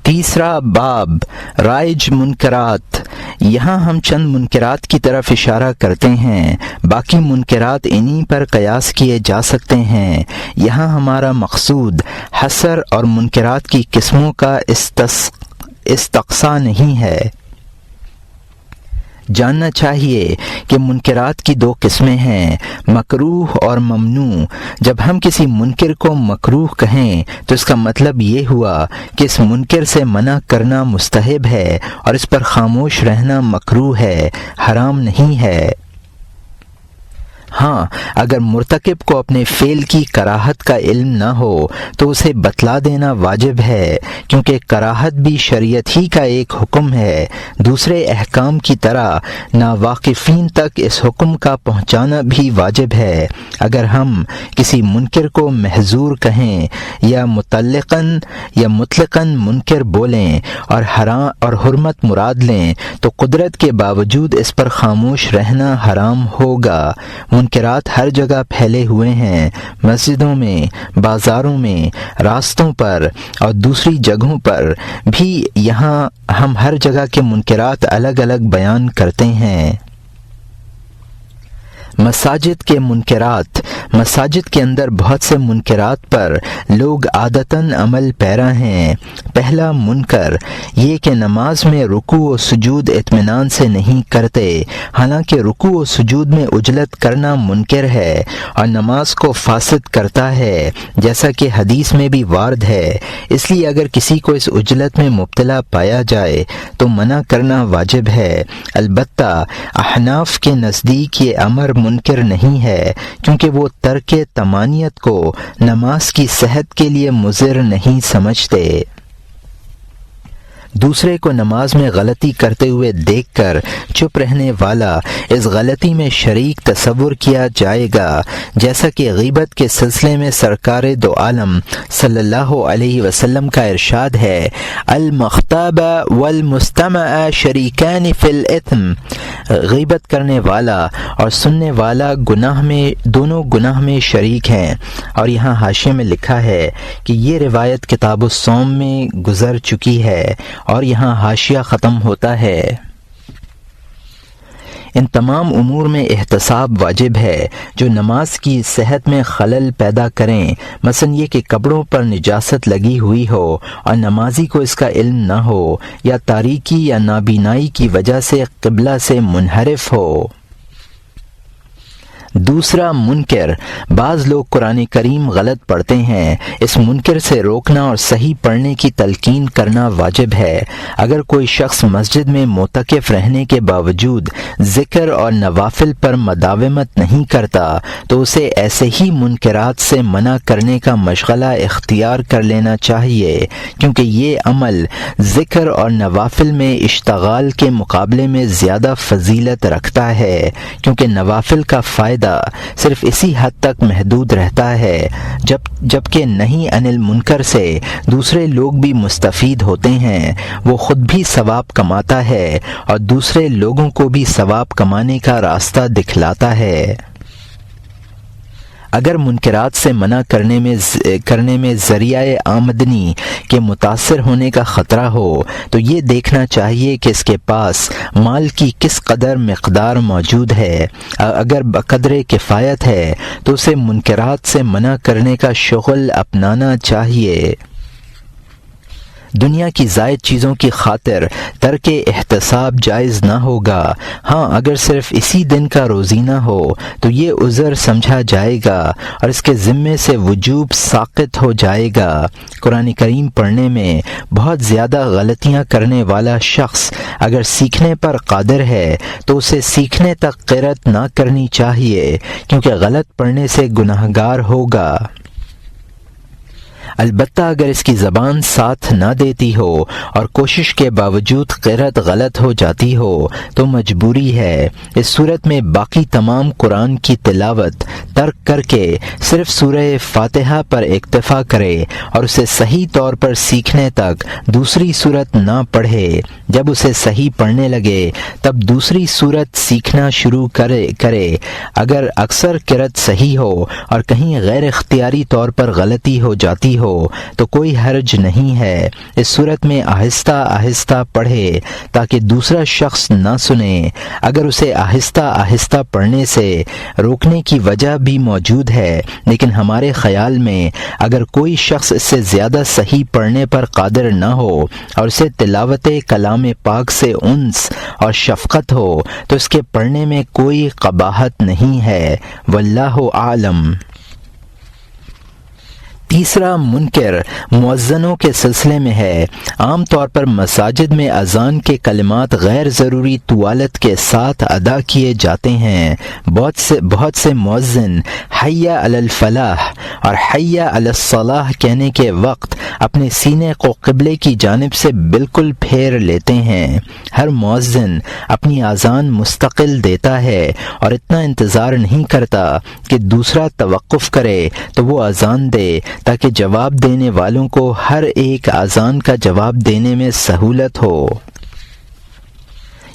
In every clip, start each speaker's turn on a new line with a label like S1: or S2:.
S1: تیسرا باب رائج منکرات۔ یہاں ہم چند منکرات کی طرف اشارہ کرتے ہیں، باقی منکرات انہی پر قیاس کیے جا سکتے ہیں۔ یہاں ہمارا مقصود حصر اور منکرات کی قسموں کا استقصاء نہیں ہے۔ جاننا چاہیے کہ منکرات کی دو قسمیں ہیں، مکروہ اور ممنوع۔ جب ہم کسی منکر کو مکروہ کہیں تو اس کا مطلب یہ ہوا کہ اس منکر سے منع کرنا مستحب ہے اور اس پر خاموش رہنا مکروہ ہے، حرام نہیں ہے۔ ہاں، اگر مرتکب کو اپنے فعل کی کراہت کا علم نہ ہو تو اسے بتلا دینا واجب ہے، کیونکہ کراہت بھی شریعت ہی کا ایک حکم ہے۔ دوسرے احکام کی طرح ناواقفین تک اس حکم کا پہنچانا بھی واجب ہے۔ اگر ہم کسی منکر کو محظور کہیں یا مطلقاً منکر بولیں اور حرام اور حرمت مراد لیں تو قدرت کے باوجود اس پر خاموش رہنا حرام ہوگا۔ منکرات ہر جگہ پھیلے ہوئے ہیں، مسجدوں میں، بازاروں میں، راستوں پر اور دوسری جگہوں پر بھی۔ یہاں ہم ہر جگہ کے منکرات الگ الگ بیان کرتے ہیں۔ مساجد کے منکرات۔ مساجد کے اندر بہت سے منکرات پر لوگ عادتاً عمل پیرا ہیں۔ پہلا منکر یہ کہ نماز میں رکوع و سجود اطمینان سے نہیں کرتے، حالانکہ رکوع و سجود میں عجلت کرنا منکر ہے اور نماز کو فاسد کرتا ہے، جیسا کہ حدیث میں بھی وارد ہے۔ اس لیے اگر کسی کو اس عجلت میں مبتلا پایا جائے تو منع کرنا واجب ہے۔ البتہ احناف کے نزدیک یہ امر منکر نہیں ہے، کیونکہ وہ ترک تمانیت کو نماز کی صحت کے لیے مضر نہیں سمجھتے۔ دوسرے کو نماز میں غلطی کرتے ہوئے دیکھ کر چپ رہنے والا اس غلطی میں شریک تصور کیا جائے گا، جیسا کہ غیبت کے سلسلے میں سرکار دو عالم صلی اللہ علیہ وسلم کا ارشاد ہے، المغتاب والمستمع شریکان فی الاثم۔ غیبت کرنے والا اور سننے والا دونوں گناہ میں شریک ہیں۔ اور یہاں حاشیے میں لکھا ہے کہ یہ روایت کتاب الصوم میں گزر چکی ہے، اور یہاں حاشیہ ختم ہوتا ہے۔ ان تمام امور میں احتساب واجب ہے جو نماز کی صحت میں خلل پیدا کریں، مثلا یہ کہ کپڑوں پر نجاست لگی ہوئی ہو اور نمازی کو اس کا علم نہ ہو، یا تاریکی یا نابینائی کی وجہ سے قبلہ سے منحرف ہو۔ دوسرا منکر، بعض لوگ قرآن کریم غلط پڑھتے ہیں۔ اس منکر سے روکنا اور صحیح پڑھنے کی تلقین کرنا واجب ہے۔ اگر کوئی شخص مسجد میں معتکف رہنے کے باوجود ذکر اور نوافل پر مداومت نہیں کرتا تو اسے ایسے ہی منکرات سے منع کرنے کا مشغلہ اختیار کر لینا چاہیے، کیونکہ یہ عمل ذکر اور نوافل میں اشتغال کے مقابلے میں زیادہ فضیلت رکھتا ہے، کیونکہ نوافل کا فائدہ صرف اسی حد تک محدود رہتا ہے جبکہ نہیں عن المنکر سے دوسرے لوگ بھی مستفید ہوتے ہیں، وہ خود بھی ثواب کماتا ہے اور دوسرے لوگوں کو بھی ثواب کمانے کا راستہ دکھلاتا ہے۔ اگر منکرات سے منع کرنے میں ذریعہ آمدنی کے متاثر ہونے کا خطرہ ہو تو یہ دیکھنا چاہیے کہ اس کے پاس مال کی کس قدر مقدار موجود ہے۔ اگر بقدر کفایت ہے تو اسے منکرات سے منع کرنے کا شغل اپنانا چاہیے۔ دنیا کی زائد چیزوں کی خاطر ترک احتساب جائز نہ ہوگا۔ ہاں، اگر صرف اسی دن کا روزینہ ہو تو یہ عذر سمجھا جائے گا اور اس کے ذمے سے وجوب ساقط ہو جائے گا۔ قرآن کریم پڑھنے میں بہت زیادہ غلطیاں کرنے والا شخص اگر سیکھنے پر قادر ہے تو اسے سیکھنے تک قرت نہ کرنی چاہیے، کیونکہ غلط پڑھنے سے گناہگار ہوگا۔ البتہ اگر اس کی زبان ساتھ نہ دیتی ہو اور کوشش کے باوجود قرأت غلط ہو جاتی ہو تو مجبوری ہے۔ اس صورت میں باقی تمام قرآن کی تلاوت ترک کر کے صرف سورہ فاتحہ پر اکتفا کرے اور اسے صحیح طور پر سیکھنے تک دوسری سورت نہ پڑھے۔ جب اسے صحیح پڑھنے لگے تب دوسری سورت سیکھنا شروع کرے۔ اگر اکثر قرأت صحیح ہو اور کہیں غیر اختیاری طور پر غلطی ہو جاتی ہو ہو تو کوئی حرج نہیں ہے۔ اس صورت میں آہستہ آہستہ پڑھے تاکہ دوسرا شخص نہ سنے۔ اگر اسے آہستہ آہستہ پڑھنے سے روکنے کی وجہ بھی موجود ہے، لیکن ہمارے خیال میں اگر کوئی شخص اس سے زیادہ صحیح پڑھنے پر قادر نہ ہو اور اسے تلاوت کلام پاک سے انس اور شفقت ہو تو اس کے پڑھنے میں کوئی قباحت نہیں ہے، واللہ اعلم۔ تیسرا منکر مؤذنوں کے سلسلے میں ہے۔ عام طور پر مساجد میں اذان کے کلمات غیر ضروری طوالت کے ساتھ ادا کیے جاتے ہیں۔ بہت سے مؤذن حی علی الفلاح اور حی علی الصلاح کہنے کے وقت اپنے سینے کو قبلے کی جانب سے بالکل پھیر لیتے ہیں۔ ہر مؤذن اپنی اذان مستقل دیتا ہے اور اتنا انتظار نہیں کرتا کہ دوسرا توقف کرے تو وہ اذان دے تاکہ جواب دینے والوں کو ہر ایک اذان کا جواب دینے میں سہولت ہو۔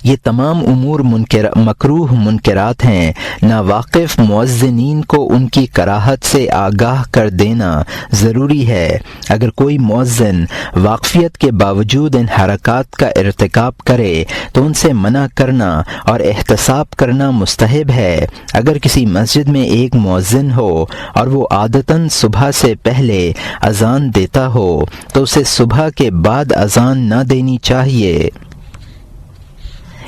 S1: یہ تمام امور مکروہ منکرات ہیں۔ ناواقف مؤذنین کو ان کی کراہت سے آگاہ کر دینا ضروری ہے۔ اگر کوئی مؤذن واقفیت کے باوجود ان حرکات کا ارتکاب کرے تو ان سے منع کرنا اور احتساب کرنا مستحب ہے۔ اگر کسی مسجد میں ایک مؤذن ہو اور وہ عادتاً صبح سے پہلے اذان دیتا ہو تو اسے صبح کے بعد اذان نہ دینی چاہیے،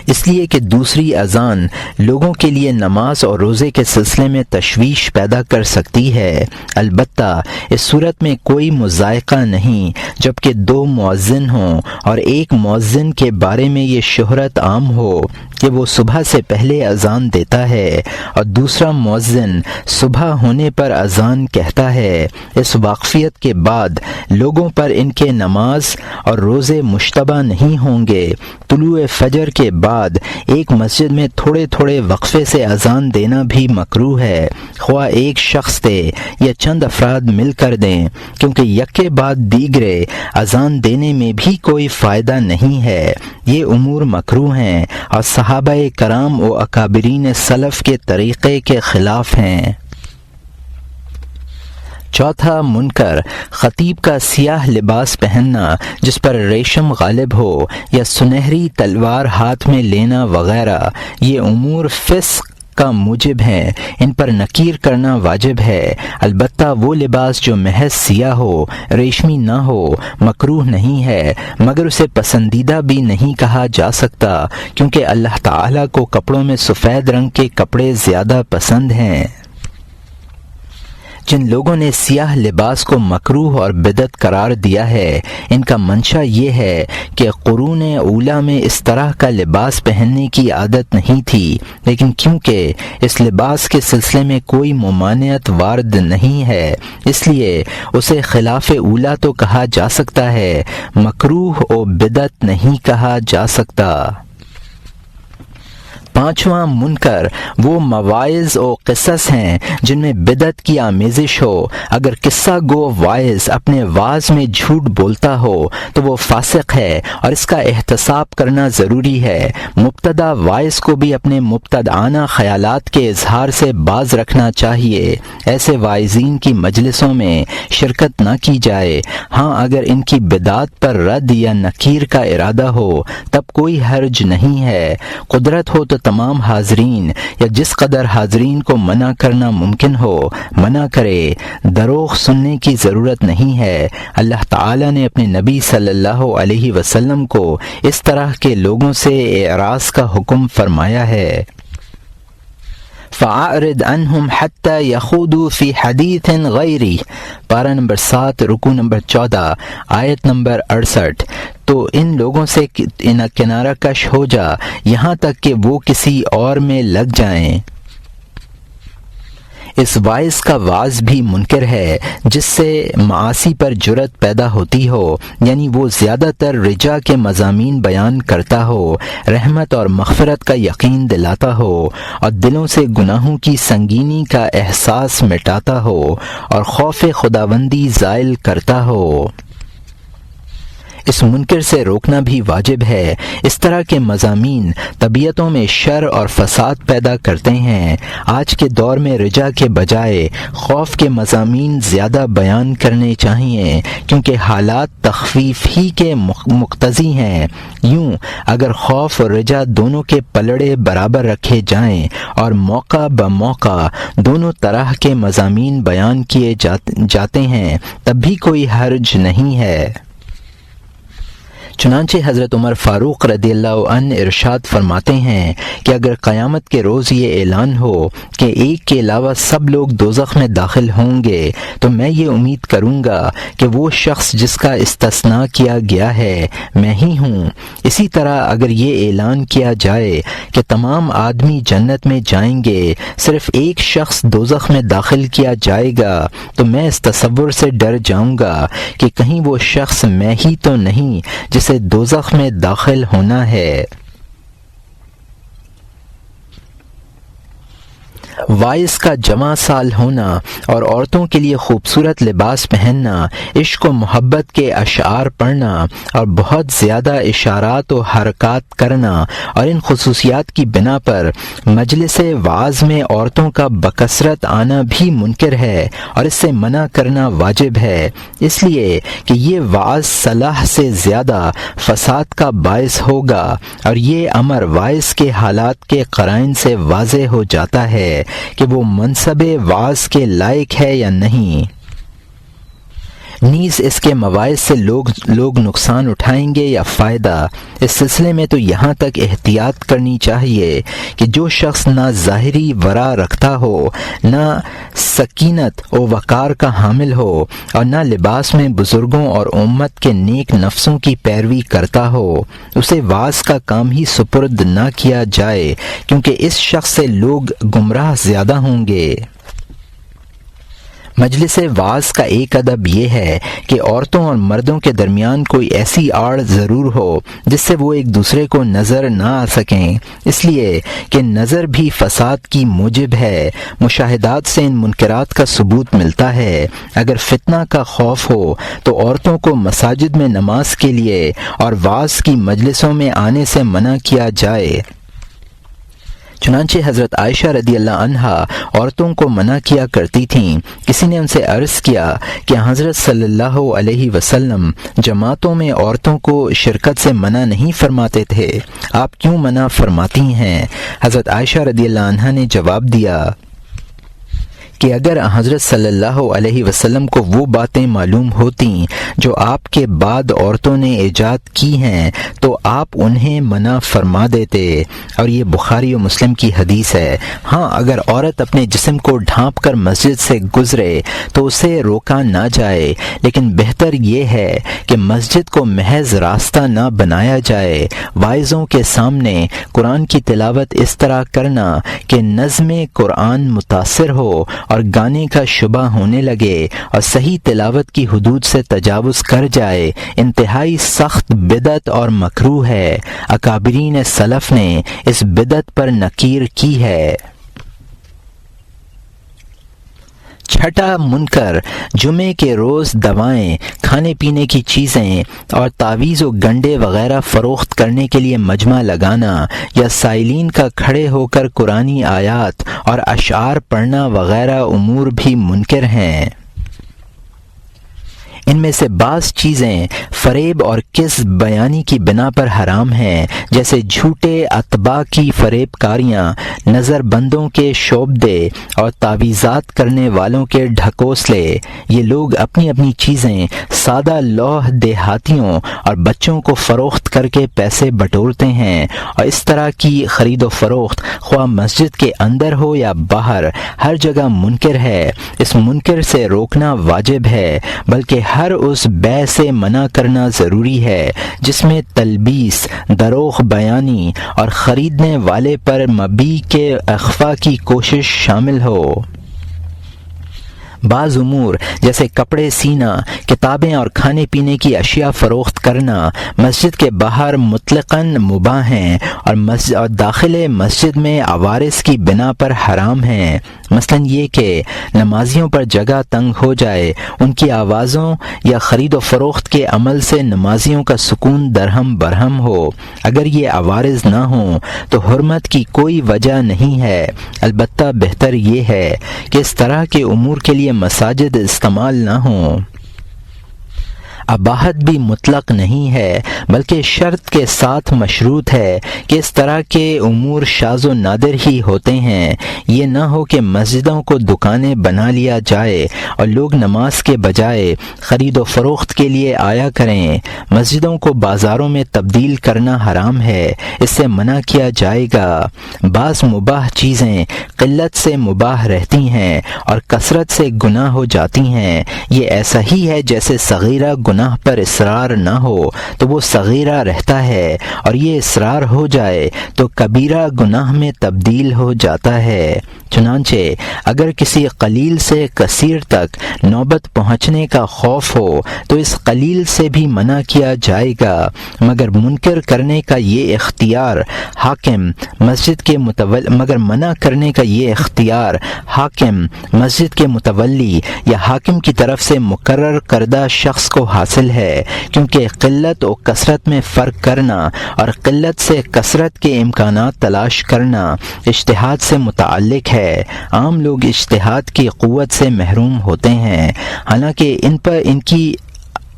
S1: اس لیے کہ دوسری اذان لوگوں کے لیے نماز اور روزے کے سلسلے میں تشویش پیدا کر سکتی ہے۔ البتہ اس صورت میں کوئی مضائقہ نہیں جبکہ دو مؤذن ہوں اور ایک مؤذن کے بارے میں یہ شہرت عام ہو کہ وہ صبح سے پہلے اذان دیتا ہے اور دوسرا مؤذن صبح ہونے پر اذان کہتا ہے۔ اس واقفیت کے بعد لوگوں پر ان کے نماز اور روزے مشتبہ نہیں ہوں گے۔ طلوع فجر کے بعد ایک مسجد میں تھوڑے تھوڑے وقفے سے اذان دینا بھی مکروہ ہے، خواہ ایک شخص دے یا چند افراد مل کر دیں، کیونکہ یکے بعد دیگرے اذان دینے میں بھی کوئی فائدہ نہیں ہے۔ یہ امور مکروہ ہیں اور صحابہ کرام و اکابرین سلف کے طریقے کے خلاف ہیں۔ چوتھا منکر خطیب کا سیاہ لباس پہننا جس پر ریشم غالب ہو یا سنہری تلوار ہاتھ میں لینا وغیرہ، یہ امور فسق کا موجب ہیں، ان پر نکیر کرنا واجب ہے۔ البتہ وہ لباس جو محض سیاہ ہو، ریشمی نہ ہو، مکروہ نہیں ہے، مگر اسے پسندیدہ بھی نہیں کہا جا سکتا، کیونکہ اللہ تعالیٰ کو کپڑوں میں سفید رنگ کے کپڑے زیادہ پسند ہیں۔ جن لوگوں نے سیاہ لباس کو مکروہ اور بدعت قرار دیا ہے، ان کا منشا یہ ہے کہ قرون اولیٰ میں اس طرح کا لباس پہننے کی عادت نہیں تھی، لیکن کیونکہ اس لباس کے سلسلے میں کوئی ممانعت وارد نہیں ہے، اس لیے اسے خلاف اولیٰ تو کہا جا سکتا ہے، مکروہ و بدعت نہیں کہا جا سکتا۔ پانچواں منکر وہ مواعظ و قصص ہیں جن میں بدعت کی آمیزش ہو۔ اگر قصہ گو واعظ اپنے واعظ میں جھوٹ بولتا ہو تو وہ فاسق ہے اور اس کا احتساب کرنا ضروری ہے۔ مبتدع واعظ کو بھی اپنے مبتدعانہ خیالات کے اظہار سے باز رکھنا چاہیے۔ ایسے واعظین کی مجلسوں میں شرکت نہ کی جائے۔ ہاں اگر ان کی بدعات پر رد یا نکیر کا ارادہ ہو تب کوئی حرج نہیں ہے۔ قدرت ہو تو تمام حاضرین یا جس قدر حاضرین کو منع کرنا ممکن ہو منع کرے، دروغ سننے کی ضرورت نہیں ہے۔ اللہ تعالیٰ نے اپنے نبی صلی اللہ علیہ وسلم کو اس طرح کے لوگوں سے اعراض کا حکم فرمایا ہے۔ فَأَعْرِضْ عَنْهُمْ حَتَّى يَخُوضُوا فِي حَدِيثٍ غَيْرِهِ، پارہ نمبر 7 رکوع نمبر 14 آیت نمبر 68۔ تو ان لوگوں سے کنارہ کش ہو جا یہاں تک کہ وہ کسی اور میں لگ جائیں۔ اس واعظ کا وعظ بھی منکر ہے جس سے معاصی پر جرأت پیدا ہوتی ہو، یعنی وہ زیادہ تر رجا کے مضامین بیان کرتا ہو، رحمت اور مغفرت کا یقین دلاتا ہو اور دلوں سے گناہوں کی سنگینی کا احساس مٹاتا ہو اور خوف خداوندی زائل کرتا ہو۔ اس منکر سے روکنا بھی واجب ہے۔ اس طرح کے مضامین طبیعتوں میں شر اور فساد پیدا کرتے ہیں۔ آج کے دور میں رجا کے بجائے خوف کے مضامین زیادہ بیان کرنے چاہیے، کیونکہ حالات تخفیف ہی کے مقتضی ہیں۔ یوں اگر خوف اور رجا دونوں کے پلڑے برابر رکھے جائیں اور موقع بموقع دونوں طرح کے مضامین بیان کیے جاتے ہیں تب بھی کوئی حرج نہیں ہے۔ چنانچہ حضرت عمر فاروق رضی اللہ عنہ ارشاد فرماتے ہیں کہ اگر قیامت کے روز یہ اعلان ہو کہ ایک کے علاوہ سب لوگ دوزخ میں داخل ہوں گے تو میں یہ امید کروں گا کہ وہ شخص جس کا استثناء کیا گیا ہے میں ہی ہوں۔ اسی طرح اگر یہ اعلان کیا جائے کہ تمام آدمی جنت میں جائیں گے، صرف ایک شخص دوزخ میں داخل کیا جائے گا، تو میں اس تصور سے ڈر جاؤں گا کہ کہیں وہ شخص میں ہی تو نہیں جسے دوزخ میں داخل ہونا ہے۔ وائس کا جمع سال ہونا اور عورتوں کے لیے خوبصورت لباس پہننا، عشق و محبت کے اشعار پڑھنا اور بہت زیادہ اشارات و حرکات کرنا اور ان خصوصیات کی بنا پر مجلس وعظ میں عورتوں کا بکثرت آنا بھی منکر ہے اور اس سے منع کرنا واجب ہے، اس لیے کہ یہ وعظ صلاح سے زیادہ فساد کا باعث ہوگا، اور یہ امر وائس کے حالات کے قرائن سے واضح ہو جاتا ہے کہ وہ منصب وعظ کے لائق ہے یا نہیں۔ نیز اس کے مواعظ سے لوگ نقصان اٹھائیں گے یا فائدہ۔ اس سلسلے میں تو یہاں تک احتیاط کرنی چاہیے کہ جو شخص نہ ظاہری ورع رکھتا ہو، نہ سکینت و وقار کا حامل ہو اور نہ لباس میں بزرگوں اور امت کے نیک نفسوں کی پیروی کرتا ہو، اسے وعظ کا کام ہی سپرد نہ کیا جائے، کیونکہ اس شخص سے لوگ گمراہ زیادہ ہوں گے۔ مجلس وعظ کا ایک ادب یہ ہے کہ عورتوں اور مردوں کے درمیان کوئی ایسی آڑ ضرور ہو جس سے وہ ایک دوسرے کو نظر نہ آ سکیں، اس لیے کہ نظر بھی فساد کی موجب ہے۔ مشاہدات سے ان منکرات کا ثبوت ملتا ہے۔ اگر فتنہ کا خوف ہو تو عورتوں کو مساجد میں نماز کے لیے اور وعظ کی مجلسوں میں آنے سے منع کیا جائے۔ چنانچہ حضرت عائشہ رضی اللہ عنہا عورتوں کو منع کیا کرتی تھیں۔ کسی نے ان سے عرض کیا کہ حضرت صلی اللہ علیہ وسلم جماعتوں میں عورتوں کو شرکت سے منع نہیں فرماتے تھے، آپ کیوں منع فرماتی ہیں؟ حضرت عائشہ رضی اللہ عنہا نے جواب دیا کہ اگر حضرت صلی اللہ علیہ وسلم کو وہ باتیں معلوم ہوتیں جو آپ کے بعد عورتوں نے ایجاد کی ہیں تو آپ انہیں منع فرما دیتے، اور یہ بخاری و مسلم کی حدیث ہے۔ ہاں، اگر عورت اپنے جسم کو ڈھانپ کر مسجد سے گزرے تو اسے روکا نہ جائے، لیکن بہتر یہ ہے کہ مسجد کو محض راستہ نہ بنایا جائے۔ واعظوں کے سامنے قرآن کی تلاوت اس طرح کرنا کہ نظم قرآن متاثر ہو اور گانے کا شبہ ہونے لگے اور صحیح تلاوت کی حدود سے تجاوز کر جائے، انتہائی سخت بدعت اور مکروہ ہے۔ اکابرین سلف نے اس بدعت پر نکیر کی ہے۔ چھٹا منکر، جمعے کے روز دوائیں، کھانے پینے کی چیزیں اور تعویذ و گنڈے وغیرہ فروخت کرنے کے لیے مجمع لگانا یا سائلین کا کھڑے ہو کر قرآنی آیات اور اشعار پڑھنا وغیرہ امور بھی منکر ہیں۔ ان میں سے بعض چیزیں فریب اور کذب بیانی کی بنا پر حرام ہیں، جیسے جھوٹے اتباع کی فریب کاریاں، نظر بندوں کے شعبدے اور تعویذات کرنے والوں کے ڈھکوسلے۔ یہ لوگ اپنی اپنی چیزیں سادہ لوح دیہاتیوں اور بچوں کو فروخت کر کے پیسے بٹورتے ہیں، اور اس طرح کی خرید و فروخت خواہ مسجد کے اندر ہو یا باہر ہر جگہ منکر ہے۔ اس منکر سے روکنا واجب ہے، بلکہ ہر اس بیع سے منع کرنا ضروری ہے جس میں تلبیس، دروغ بیانی اور خریدنے والے پر مبیع کے اخفاء کی کوشش شامل ہو۔ بعض امور جیسے کپڑے سینا، کتابیں اور کھانے پینے کی اشیاء فروخت کرنا مسجد کے باہر مطلقاً مباح ہیں اور داخل مسجد میں عوارض کی بنا پر حرام ہیں، مثلاً یہ کہ نمازیوں پر جگہ تنگ ہو جائے، ان کی آوازوں یا خرید و فروخت کے عمل سے نمازیوں کا سکون درہم برہم ہو۔ اگر یہ عوارض نہ ہوں تو حرمت کی کوئی وجہ نہیں ہے، البتہ بہتر یہ ہے کہ اس طرح کے امور کے لیے مساجد استعمال نہ ہوں۔ اباحت بھی مطلق نہیں ہے بلکہ شرط کے ساتھ مشروط ہے کہ اس طرح کے امور شاذ و نادر ہی ہوتے ہیں، یہ نہ ہو کہ مسجدوں کو دکانیں بنا لیا جائے اور لوگ نماز کے بجائے خرید و فروخت کے لیے آیا کریں۔ مسجدوں کو بازاروں میں تبدیل کرنا حرام ہے، اس سے منع کیا جائے گا۔ بعض مباح چیزیں قلت سے مباح رہتی ہیں اور کثرت سے گناہ ہو جاتی ہیں، یہ ایسا ہی ہے جیسے صغیرہ گناہ پر اصرار نہ ہو تو وہ صغیرہ رہتا ہے اور یہ اصرار ہو جائے تو کبیرہ گناہ میں تبدیل ہو جاتا ہے۔ چنانچہ اگر کسی قلیل سے کثیر تک نوبت پہنچنے کا خوف ہو تو اس قلیل سے بھی منع کیا جائے گا، مگر منکر کرنے کا یہ اختیار حاکم مسجد کے متولی یا حاکم کی طرف سے مقرر کردہ شخص کو حاصل ہے، کیونکہ قلت و کثرت میں فرق کرنا اور قلت سے کثرت کے امکانات تلاش کرنا اجتہاد سے متعلق ہے۔ عام لوگ اجتہاد کی قوت سے محروم ہوتے ہیں، حالانکہ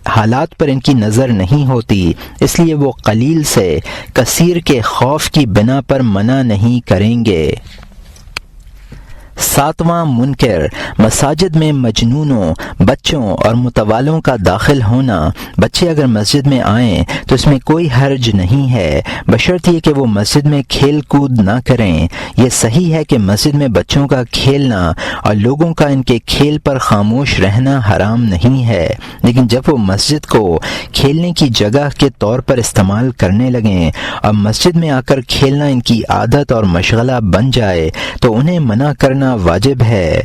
S1: حالات پر ان کی نظر نہیں ہوتی، اس لیے وہ قلیل سے کثیر کے خوف کی بنا پر منع نہیں کریں گے۔ 7واں منکر، مساجد میں مجنونوں، بچوں اور متوالوں کا داخل ہونا۔ بچے اگر مسجد میں آئیں تو اس میں کوئی حرج نہیں ہے، بشرط یہ کہ وہ مسجد میں کھیل کود نہ کریں۔ یہ صحیح ہے کہ مسجد میں بچوں کا کھیلنا اور لوگوں کا ان کے کھیل پر خاموش رہنا حرام نہیں ہے، لیکن جب وہ مسجد کو کھیلنے کی جگہ کے طور پر استعمال کرنے لگیں اور مسجد میں آ کر کھیلنا ان کی عادت اور مشغلہ بن جائے تو انہیں منع کرنا واجب ہے۔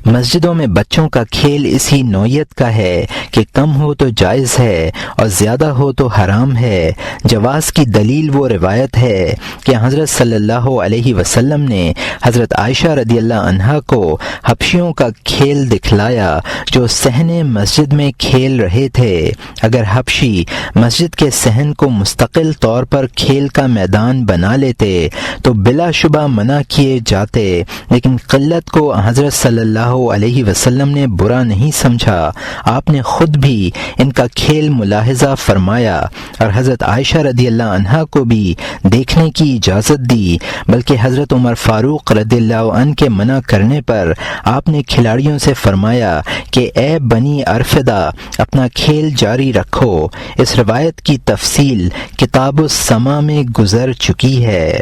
S1: مسجدوں میں بچوں کا کھیل اسی نوعیت کا ہے کہ کم ہو تو جائز ہے اور زیادہ ہو تو حرام ہے۔ جواز کی دلیل وہ روایت ہے کہ حضرت صلی اللہ علیہ وسلم نے حضرت عائشہ رضی اللہ عنہا کو حبشیوں کا کھیل دکھلایا جو صحن مسجد میں کھیل رہے تھے۔ اگر حبشی مسجد کے صحن کو مستقل طور پر کھیل کا میدان بنا لیتے تو بلا شبہ منع کیے جاتے، لیکن قلت کو حضرت صلی اللہ علیہ وسلم نے برا نہیں سمجھا، آپ نے خود بھی ان کا کھیل ملاحظہ فرمایا اور حضرت عائشہ رضی اللہ عنہا کو بھی دیکھنے کی اجازت دی، بلکہ حضرت عمر فاروق رضی اللہ عنہ کے منع کرنے پر آپ نے کھلاڑیوں سے فرمایا کہ اے بنی ارفدہ اپنا کھیل جاری رکھو۔ اس روایت کی تفصیل کتاب السما میں گزر چکی ہے۔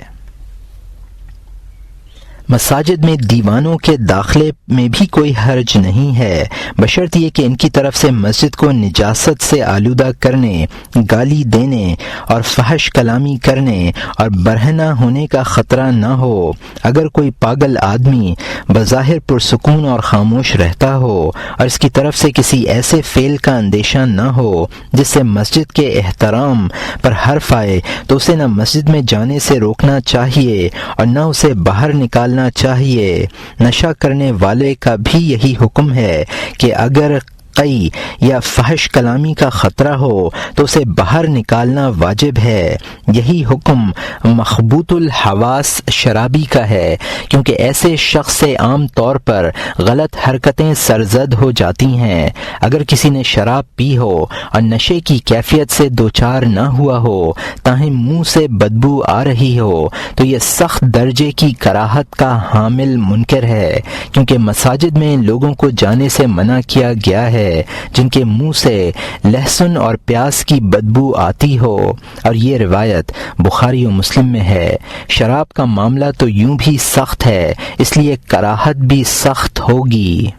S1: مساجد میں دیوانوں کے داخلے میں بھی کوئی حرج نہیں ہے، بشرط یہ کہ ان کی طرف سے مسجد کو نجاست سے آلودہ کرنے، گالی دینے اور فحش کلامی کرنے اور برہنہ ہونے کا خطرہ نہ ہو۔ اگر کوئی پاگل آدمی بظاہر پرسکون اور خاموش رہتا ہو اور اس کی طرف سے کسی ایسے فعل کا اندیشہ نہ ہو جس سے مسجد کے احترام پر حرف آئے تو اسے نہ مسجد میں جانے سے روکنا چاہیے اور نہ اسے باہر نکالنا چاہیے۔ نشہ کرنے والے کا بھی یہی حکم ہے کہ اگر قی یا فحش کلامی کا خطرہ ہو تو اسے باہر نکالنا واجب ہے۔ یہی حکم مخبوط الحواس شرابی کا ہے، کیونکہ ایسے شخص سے عام طور پر غلط حرکتیں سرزد ہو جاتی ہیں۔ اگر کسی نے شراب پی ہو اور نشے کی کیفیت سے دوچار نہ ہوا ہو تاہم منہ سے بدبو آ رہی ہو تو یہ سخت درجے کی کراہت کا حامل منکر ہے، کیونکہ مساجد میں ان لوگوں کو جانے سے منع کیا گیا ہے جن کے منہ سے لہسن اور پیاز کی بدبو آتی ہو، اور یہ روایت بخاری و مسلم میں ہے۔ شراب کا معاملہ تو یوں بھی سخت ہے، اس لیے کراہت بھی سخت ہوگی۔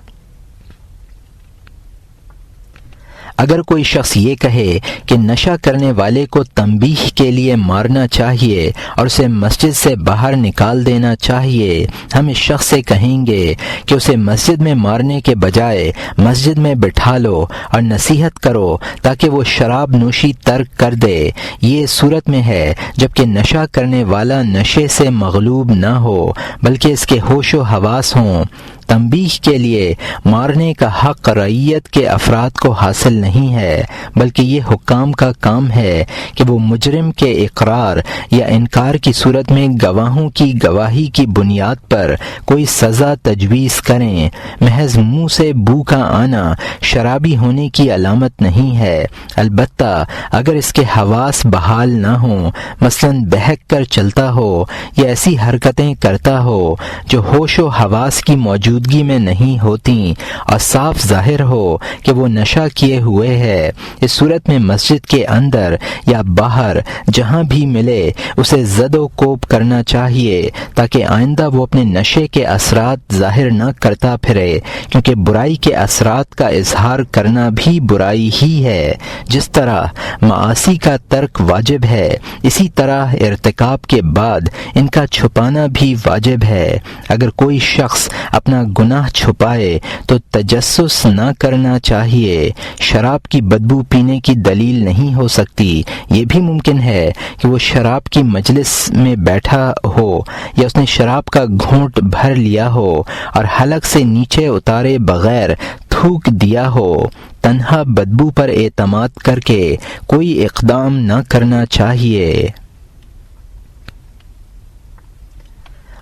S1: اگر کوئی شخص یہ کہے کہ نشہ کرنے والے کو تنبیہ کے لیے مارنا چاہیے اور اسے مسجد سے باہر نکال دینا چاہیے، ہم اس شخص سے کہیں گے کہ اسے مسجد میں مارنے کے بجائے مسجد میں بٹھا لو اور نصیحت کرو تاکہ وہ شراب نوشی ترک کر دے۔ یہ صورت میں ہے جبکہ نشہ کرنے والا نشے سے مغلوب نہ ہو بلکہ اس کے ہوش و حواس ہوں۔ تنبیہ کے لیے مارنے کا حق رعیت کے افراد کو حاصل نہیں ہے، بلکہ یہ حکام کا کام ہے کہ وہ مجرم کے اقرار یا انکار کی صورت میں گواہوں کی گواہی کی بنیاد پر کوئی سزا تجویز کریں۔ محض منہ سے بو کا آنا شرابی ہونے کی علامت نہیں ہے، البتہ اگر اس کے حواس بحال نہ ہوں، مثلا بہک کر چلتا ہو یا ایسی حرکتیں کرتا ہو جو ہوش و حواس کی موجودگی میں نہیں ہوتی اور صاف ظاہر ہو کہ وہ نشہ کیے ہوئے ہے، اس صورت میں مسجد کے اندر یا باہر جہاں بھی ملے اسے زد و کوب کرنا چاہیے تاکہ آئندہ وہ اپنے نشے کے اثرات ظاہر نہ کرتا پھرے، کیونکہ برائی کے اثرات کا اظہار کرنا بھی برائی ہی ہے۔ جس طرح معاصی کا ترک واجب ہے، اسی طرح ارتکاب کے بعد ان کا چھپانا بھی واجب ہے۔ اگر کوئی شخص اپنا گناہ چھپائے تو تجسس نہ کرنا چاہیے۔ شراب کی بدبو پینے کی دلیل نہیں ہو سکتی۔ یہ بھی ممکن ہے کہ وہ شراب کی مجلس میں بیٹھا ہو یا اس نے شراب کا گھونٹ بھر لیا ہو اور حلق سے نیچے اتارے بغیر تھوک دیا ہو۔ تنہا بدبو پر اعتماد کر کے کوئی اقدام نہ کرنا چاہیے۔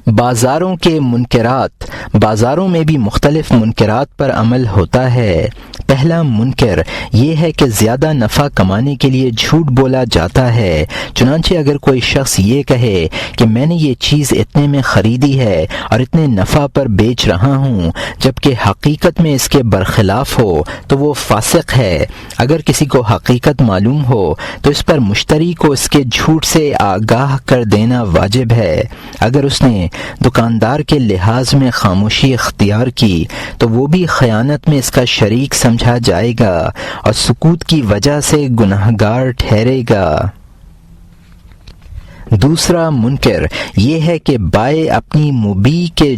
S1: بازاروں کے منکرات۔ بازاروں میں بھی مختلف منکرات پر عمل ہوتا ہے۔ پہلا منکر یہ ہے کہ زیادہ نفع کمانے کے لیے جھوٹ بولا جاتا ہے۔ چنانچہ اگر کوئی شخص یہ کہے کہ میں نے یہ چیز اتنے میں خریدی ہے اور اتنے نفع پر بیچ رہا ہوں، جبکہ حقیقت میں اس کے برخلاف ہو تو وہ فاسق ہے۔ اگر کسی کو حقیقت معلوم ہو تو اس پر مشتری کو اس کے جھوٹ سے آگاہ کر دینا واجب ہے۔ اگر اس نے دکاندار کے لحاظ میں خاموشی اختیار کی تو وہ بھی خیانت میں اس کا شریک سمجھا جائے گا اور سکوت کی وجہ سے گنہگار ٹھہرے گا۔ دوسرا منکر یہ ہے کہ بائع اپنی مبیع کے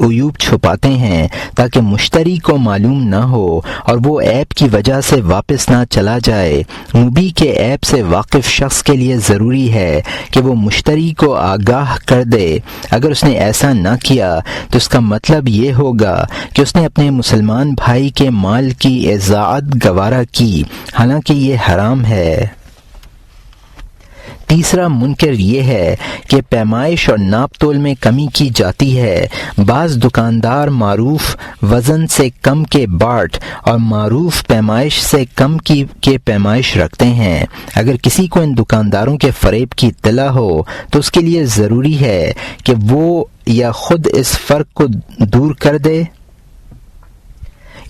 S1: عیوب چھپاتے ہیں تاکہ مشتری کو معلوم نہ ہو اور وہ عیب کی وجہ سے واپس نہ چلا جائے۔ مبیع کے عیب سے واقف شخص کے لیے ضروری ہے کہ وہ مشتری کو آگاہ کر دے۔ اگر اس نے ایسا نہ کیا تو اس کا مطلب یہ ہوگا کہ اس نے اپنے مسلمان بھائی کے مال کی اضاعت گوارا کی، حالانکہ یہ حرام ہے۔ تیسرا منکر یہ ہے کہ پیمائش اور ناپ تول میں کمی کی جاتی ہے۔ بعض دکاندار معروف وزن سے کم کے باٹ اور معروف پیمائش سے کم کے پیمائش رکھتے ہیں۔ اگر کسی کو ان دکانداروں کے فریب کی اطلاع ہو تو اس کے لیے ضروری ہے کہ وہ یا خود اس فرق کو دور کر دے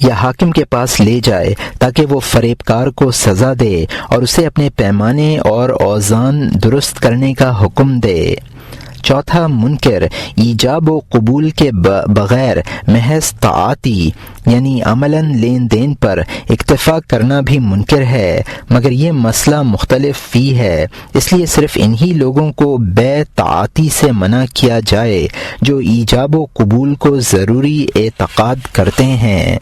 S1: یا حاکم کے پاس لے جائے تاکہ وہ فریب کار کو سزا دے اور اسے اپنے پیمانے اور اوزان درست کرنے کا حکم دے۔ چوتھا منکر ایجاب و قبول کے بغیر محض طاعتی یعنی عملاً لین دین پر اکتفا کرنا بھی منکر ہے، مگر یہ مسئلہ مختلف فی ہے، اس لیے صرف انہی لوگوں کو بے طاعتی سے منع کیا جائے جو ایجاب و قبول کو ضروری اعتقاد کرتے ہیں۔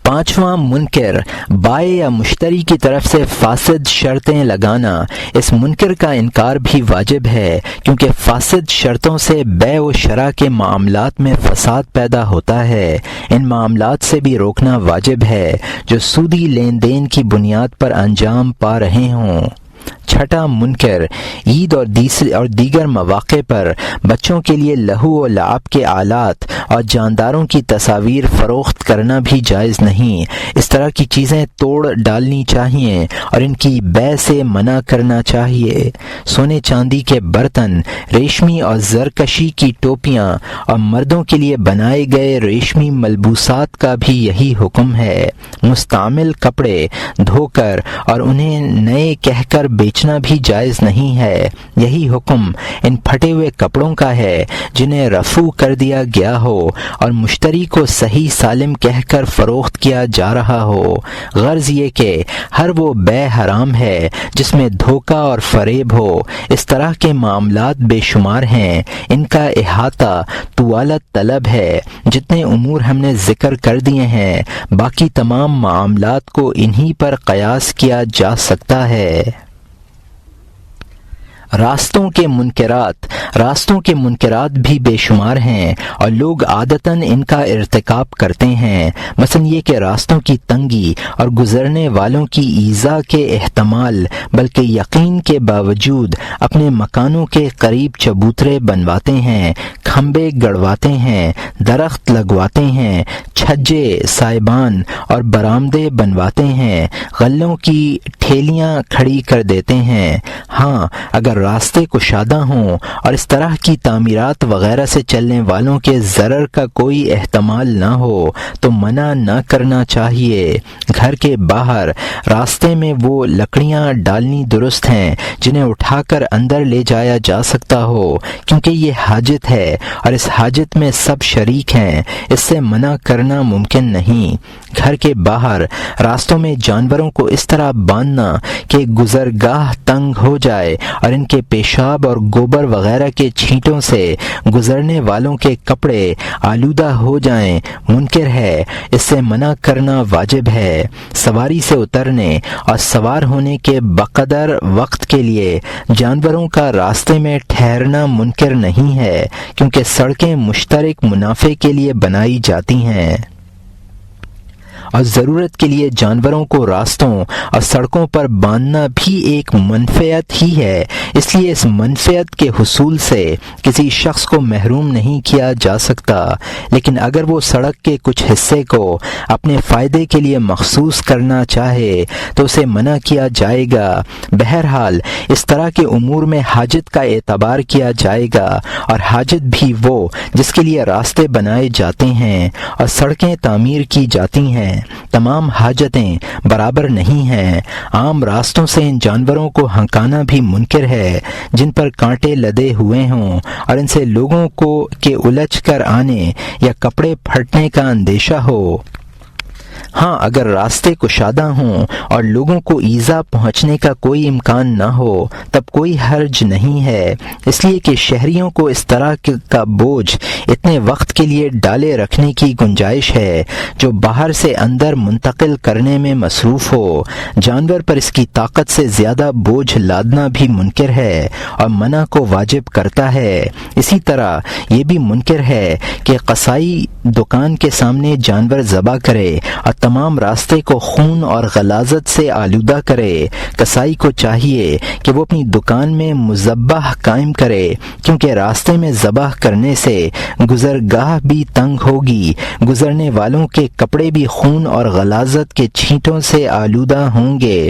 S1: پانچواں منکر بائع یا مشتری کی طرف سے فاسد شرطیں لگانا۔ اس منکر کا انکار بھی واجب ہے کیونکہ فاسد شرطوں سے بیع و شراء کے معاملات میں فساد پیدا ہوتا ہے۔ ان معاملات سے بھی روکنا واجب ہے جو سودی لین دین کی بنیاد پر انجام پا رہے ہوں۔ چھٹا منکر عید اور دیگر مواقع پر بچوں کے لیے لہو و لعب کے آلات اور جانداروں کی تصاویر فروخت کرنا بھی جائز نہیں۔ اس طرح کی چیزیں توڑ ڈالنی چاہیے اور ان کی بیع سے منع کرنا چاہیے۔ سونے چاندی کے برتن، ریشمی اور زرکشی کی ٹوپیاں اور مردوں کے لیے بنائے گئے ریشمی ملبوسات کا بھی یہی حکم ہے۔ مستعمل کپڑے دھو کر اور انہیں نئے کہہ کر بیچ بیچنا بھی جائز نہیں ہے۔ یہی حکم ان پھٹے ہوئے کپڑوں کا ہے جنہیں رفو کر دیا گیا ہو اور مشتری کو صحیح سالم کہہ کر فروخت کیا جا رہا ہو۔ غرض یہ کہ ہر وہ بے حرام ہے جس میں دھوکہ اور فریب ہو۔ اس طرح کے معاملات بے شمار ہیں، ان کا احاطہ طوالت طلب ہے۔ جتنے امور ہم نے ذکر کر دیے ہیں، باقی تمام معاملات کو انہی پر قیاس کیا جا سکتا ہے۔ راستوں کے منکرات بھی بے شمار ہیں اور لوگ عادتاً ان کا ارتکاب کرتے ہیں۔ مثلا یہ کہ راستوں کی تنگی اور گزرنے والوں کی ایذا کے احتمال بلکہ یقین کے باوجود اپنے مکانوں کے قریب چبوترے بنواتے ہیں، کھمبے گڑواتے ہیں، درخت لگواتے ہیں، چھجے، سائبان اور برآمدے بنواتے ہیں، غلوں کی ٹھیلیاں کھڑی کر دیتے ہیں۔ ہاں، اگر راستے کشادہ ہوں اور اس طرح کی تعمیرات وغیرہ سے چلنے والوں کے ضرر کا کوئی احتمال نہ ہو تو منع نہ کرنا چاہیے۔ گھر کے باہر راستے میں وہ لکڑیاں ڈالنی درست ہیں جنہیں اٹھا کر اندر لے جایا جا سکتا ہو، کیونکہ یہ حاجت ہے اور اس حاجت میں سب شریک ہیں، اس سے منع کرنا ممکن نہیں۔ گھر کے باہر راستوں میں جانوروں کو اس طرح باندھنا کہ گزرگاہ تنگ ہو جائے اور ان کے پیشاب اور گوبر وغیرہ کے چھینٹوں سے گزرنے والوں کے کپڑے آلودہ ہو جائیں منکر ہے، اس سے منع کرنا واجب ہے۔ سواری سے اترنے اور سوار ہونے کے بقدر وقت کے لیے جانوروں کا راستے میں ٹھہرنا منکر نہیں ہے، کیونکہ سڑکیں مشترک منافع کے لیے بنائی جاتی ہیں اور ضرورت کے لیے جانوروں کو راستوں اور سڑکوں پر باندھنا بھی ایک منفعت ہی ہے۔ اس لیے اس منفعت کے حصول سے کسی شخص کو محروم نہیں کیا جا سکتا، لیکن اگر وہ سڑک کے کچھ حصے کو اپنے فائدے کے لیے مخصوص کرنا چاہے تو اسے منع کیا جائے گا۔ بہرحال اس طرح کے امور میں حاجت کا اعتبار کیا جائے گا، اور حاجت بھی وہ جس کے لیے راستے بنائے جاتے ہیں اور سڑکیں تعمیر کی جاتی ہیں۔ تمام حاجتیں برابر نہیں ہیں۔ عام راستوں سے ان جانوروں کو ہنکانا بھی منکر ہے جن پر کانٹے لدے ہوئے ہوں اور ان سے لوگوں کو کے الجھ کر آنے یا کپڑے پھٹنے کا اندیشہ ہو۔ ہاں، اگر راستے کشادہ ہوں اور لوگوں کو ایذا پہنچنے کا کوئی امکان نہ ہو تب کوئی حرج نہیں ہے، اس لیے کہ شہریوں کو اس طرح کا بوجھ اتنے وقت کے لیے ڈالے رکھنے کی گنجائش ہے جو باہر سے اندر منتقل کرنے میں مصروف ہو۔ جانور پر اس کی طاقت سے زیادہ بوجھ لادنا بھی منکر ہے اور منع کو واجب کرتا ہے۔ اسی طرح یہ بھی منکر ہے کہ قصائی دکان کے سامنے جانور ذبح کرے اور تمام راستے کو خون اور غلاظت سے آلودہ کرے۔ قصائی کو چاہیے کہ وہ اپنی دکان میں مذبح قائم کرے، کیونکہ راستے میں ذبح کرنے سے گزرگاہ بھی تنگ ہوگی، گزرنے والوں کے کپڑے بھی خون اور غلاظت کے چھینٹوں سے آلودہ ہوں گے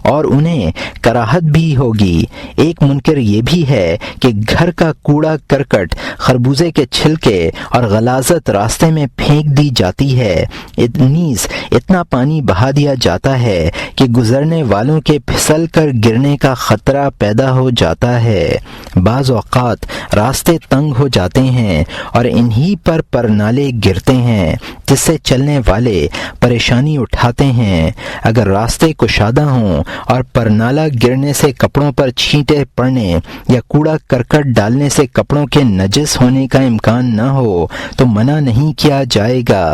S1: اور انہیں کراہت بھی ہوگی۔ ایک منکر یہ بھی ہے کہ گھر کا کوڑا کرکٹ، خربوزے کے چھلکے اور غلاظت راستے میں پھینک دی جاتی ہے، نیز اتنا پانی بہا دیا جاتا ہے کہ گزرنے والوں کے پھسل کر گرنے کا خطرہ پیدا ہو جاتا ہے۔ بعض اوقات راستے تنگ ہو جاتے ہیں اور انہی پر پرنالے گرتے ہیں جس سے چلنے والے پریشانی اٹھاتے ہیں۔ اگر راستے کشادہ ہوں اور پرنالہ گرنے سے کپڑوں پر چھینٹے پڑنے یا کوڑا کرکٹ ڈالنے سے کپڑوں کے نجس ہونے کا امکان نہ ہو تو منع نہیں کیا جائے گا۔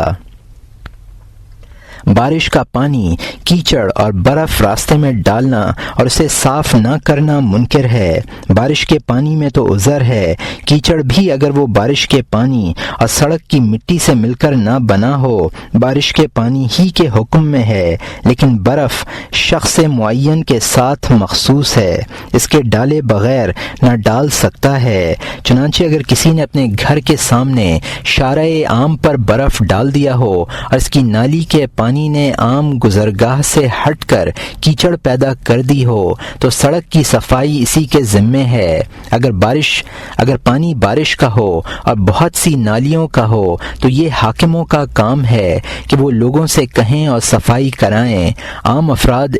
S1: بارش کا پانی، کیچڑ اور برف راستے میں ڈالنا اور اسے صاف نہ کرنا منکر ہے۔ بارش کے پانی میں تو عذر ہے، کیچڑ بھی اگر وہ بارش کے پانی اور سڑک کی مٹی سے مل کر نہ بنا ہو بارش کے پانی ہی کے حکم میں ہے، لیکن برف شخص معین کے ساتھ مخصوص ہے، اس کے ڈالے بغیر نہ ڈال سکتا ہے۔ چنانچہ اگر کسی نے اپنے گھر کے سامنے شارع عام پر برف ڈال دیا ہو اور اس کی نالی کے پانی نے عام گزرگاہ سے ہٹ کر کیچڑ پیدا کر دی ہو تو سڑک کی صفائی اسی کے ذمے ہے۔ اگر پانی بارش کا ہو اور بہت سی نالیوں کا ہو تو یہ حاکموں کا کام ہے کہ وہ لوگوں سے کہیں اور صفائی کرائیں۔ عام افراد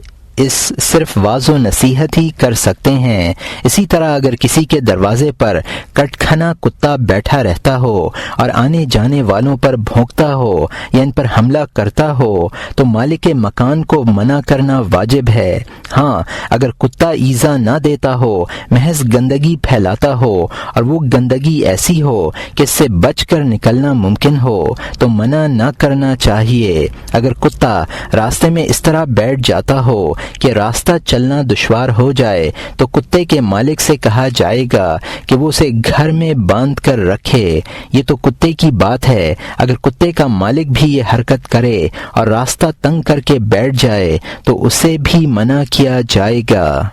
S1: صرف واض و نصیحت ہی کر سکتے ہیں۔ اسی طرح اگر کسی کے دروازے پر کٹکھنا کتا بیٹھا رہتا ہو اور آنے جانے والوں پر بھونکتا ہو یا ان پر حملہ کرتا ہو تو مالک مکان کو منع کرنا واجب ہے۔ ہاں، اگر کتا ایذا نہ دیتا ہو، محض گندگی پھیلاتا ہو اور وہ گندگی ایسی ہو کہ اس سے بچ کر نکلنا ممکن ہو تو منع نہ کرنا چاہیے۔ اگر کتا راستے میں اس طرح بیٹھ جاتا ہو کہ راستہ چلنا دشوار ہو جائے تو کتے کے مالک سے کہا جائے گا کہ وہ اسے گھر میں باندھ کر رکھے۔ یہ تو کتے کی بات ہے۔ اگر کتے کا مالک بھی یہ حرکت کرے اور راستہ تنگ کر کے بیٹھ جائے تو اسے بھی منع کیا جائے گا۔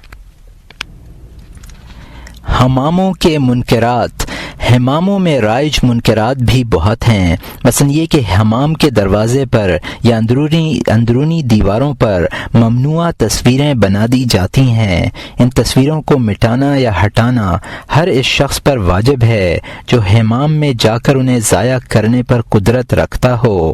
S1: حماموں کے منکرات۔ حماموں میں رائج منکرات بھی بہت ہیں، مثلا یہ کہ حمام کے دروازے پر یا اندرونی دیواروں پر ممنوع تصویریں بنا دی جاتی ہیں۔ ان تصویروں کو مٹانا یا ہٹانا ہر اس شخص پر واجب ہے جو حمام میں جا کر انہیں ضائع کرنے پر قدرت رکھتا ہو۔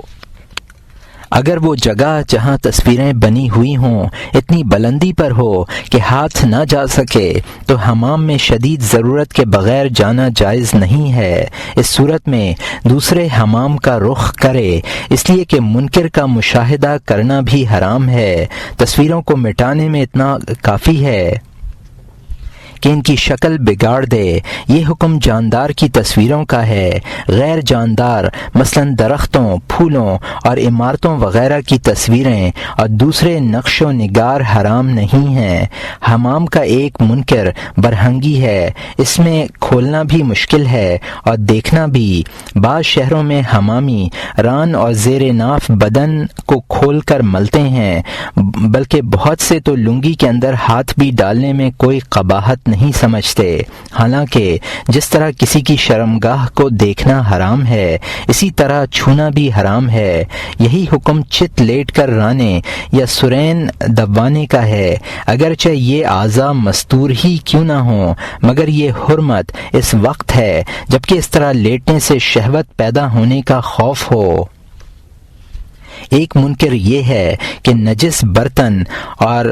S1: اگر وہ جگہ جہاں تصویریں بنی ہوئی ہوں اتنی بلندی پر ہو کہ ہاتھ نہ جا سکے تو حمام میں شدید ضرورت کے بغیر جانا جائز نہیں ہے۔ اس صورت میں دوسرے حمام کا رخ کرے، اس لیے کہ منکر کا مشاہدہ کرنا بھی حرام ہے۔ تصویروں کو مٹانے میں اتنا کافی ہے کہ ان کی شکل بگاڑ دے۔ یہ حکم جاندار کی تصویروں کا ہے۔ غیر جاندار مثلا درختوں، پھولوں اور عمارتوں وغیرہ کی تصویریں اور دوسرے نقش و نگار حرام نہیں ہیں۔ حمام کا ایک منکر برہنگی ہے، اس میں کھولنا بھی مشکل ہے اور دیکھنا بھی۔ بعض شہروں میں حمامی ران اور زیر ناف بدن کو کھول کر ملتے ہیں، بلکہ بہت سے تو لنگی کے اندر ہاتھ بھی ڈالنے میں کوئی قباحت نہیں سمجھتے۔ حالانکہ جس طرح کسی کی شرمگاہ کو دیکھنا حرام ہے، اسی طرح چھونا بھی حرام ہے۔ یہی حکم چت لیٹ کر رانے یا سرین دبانے کا ہے، اگرچہ یہ اعضاء مستور ہی کیوں نہ ہوں، مگر یہ حرمت اس وقت ہے جبکہ اس طرح لیٹنے سے شہوت پیدا ہونے کا خوف ہو۔ ایک منکر یہ ہے کہ نجس برتن اور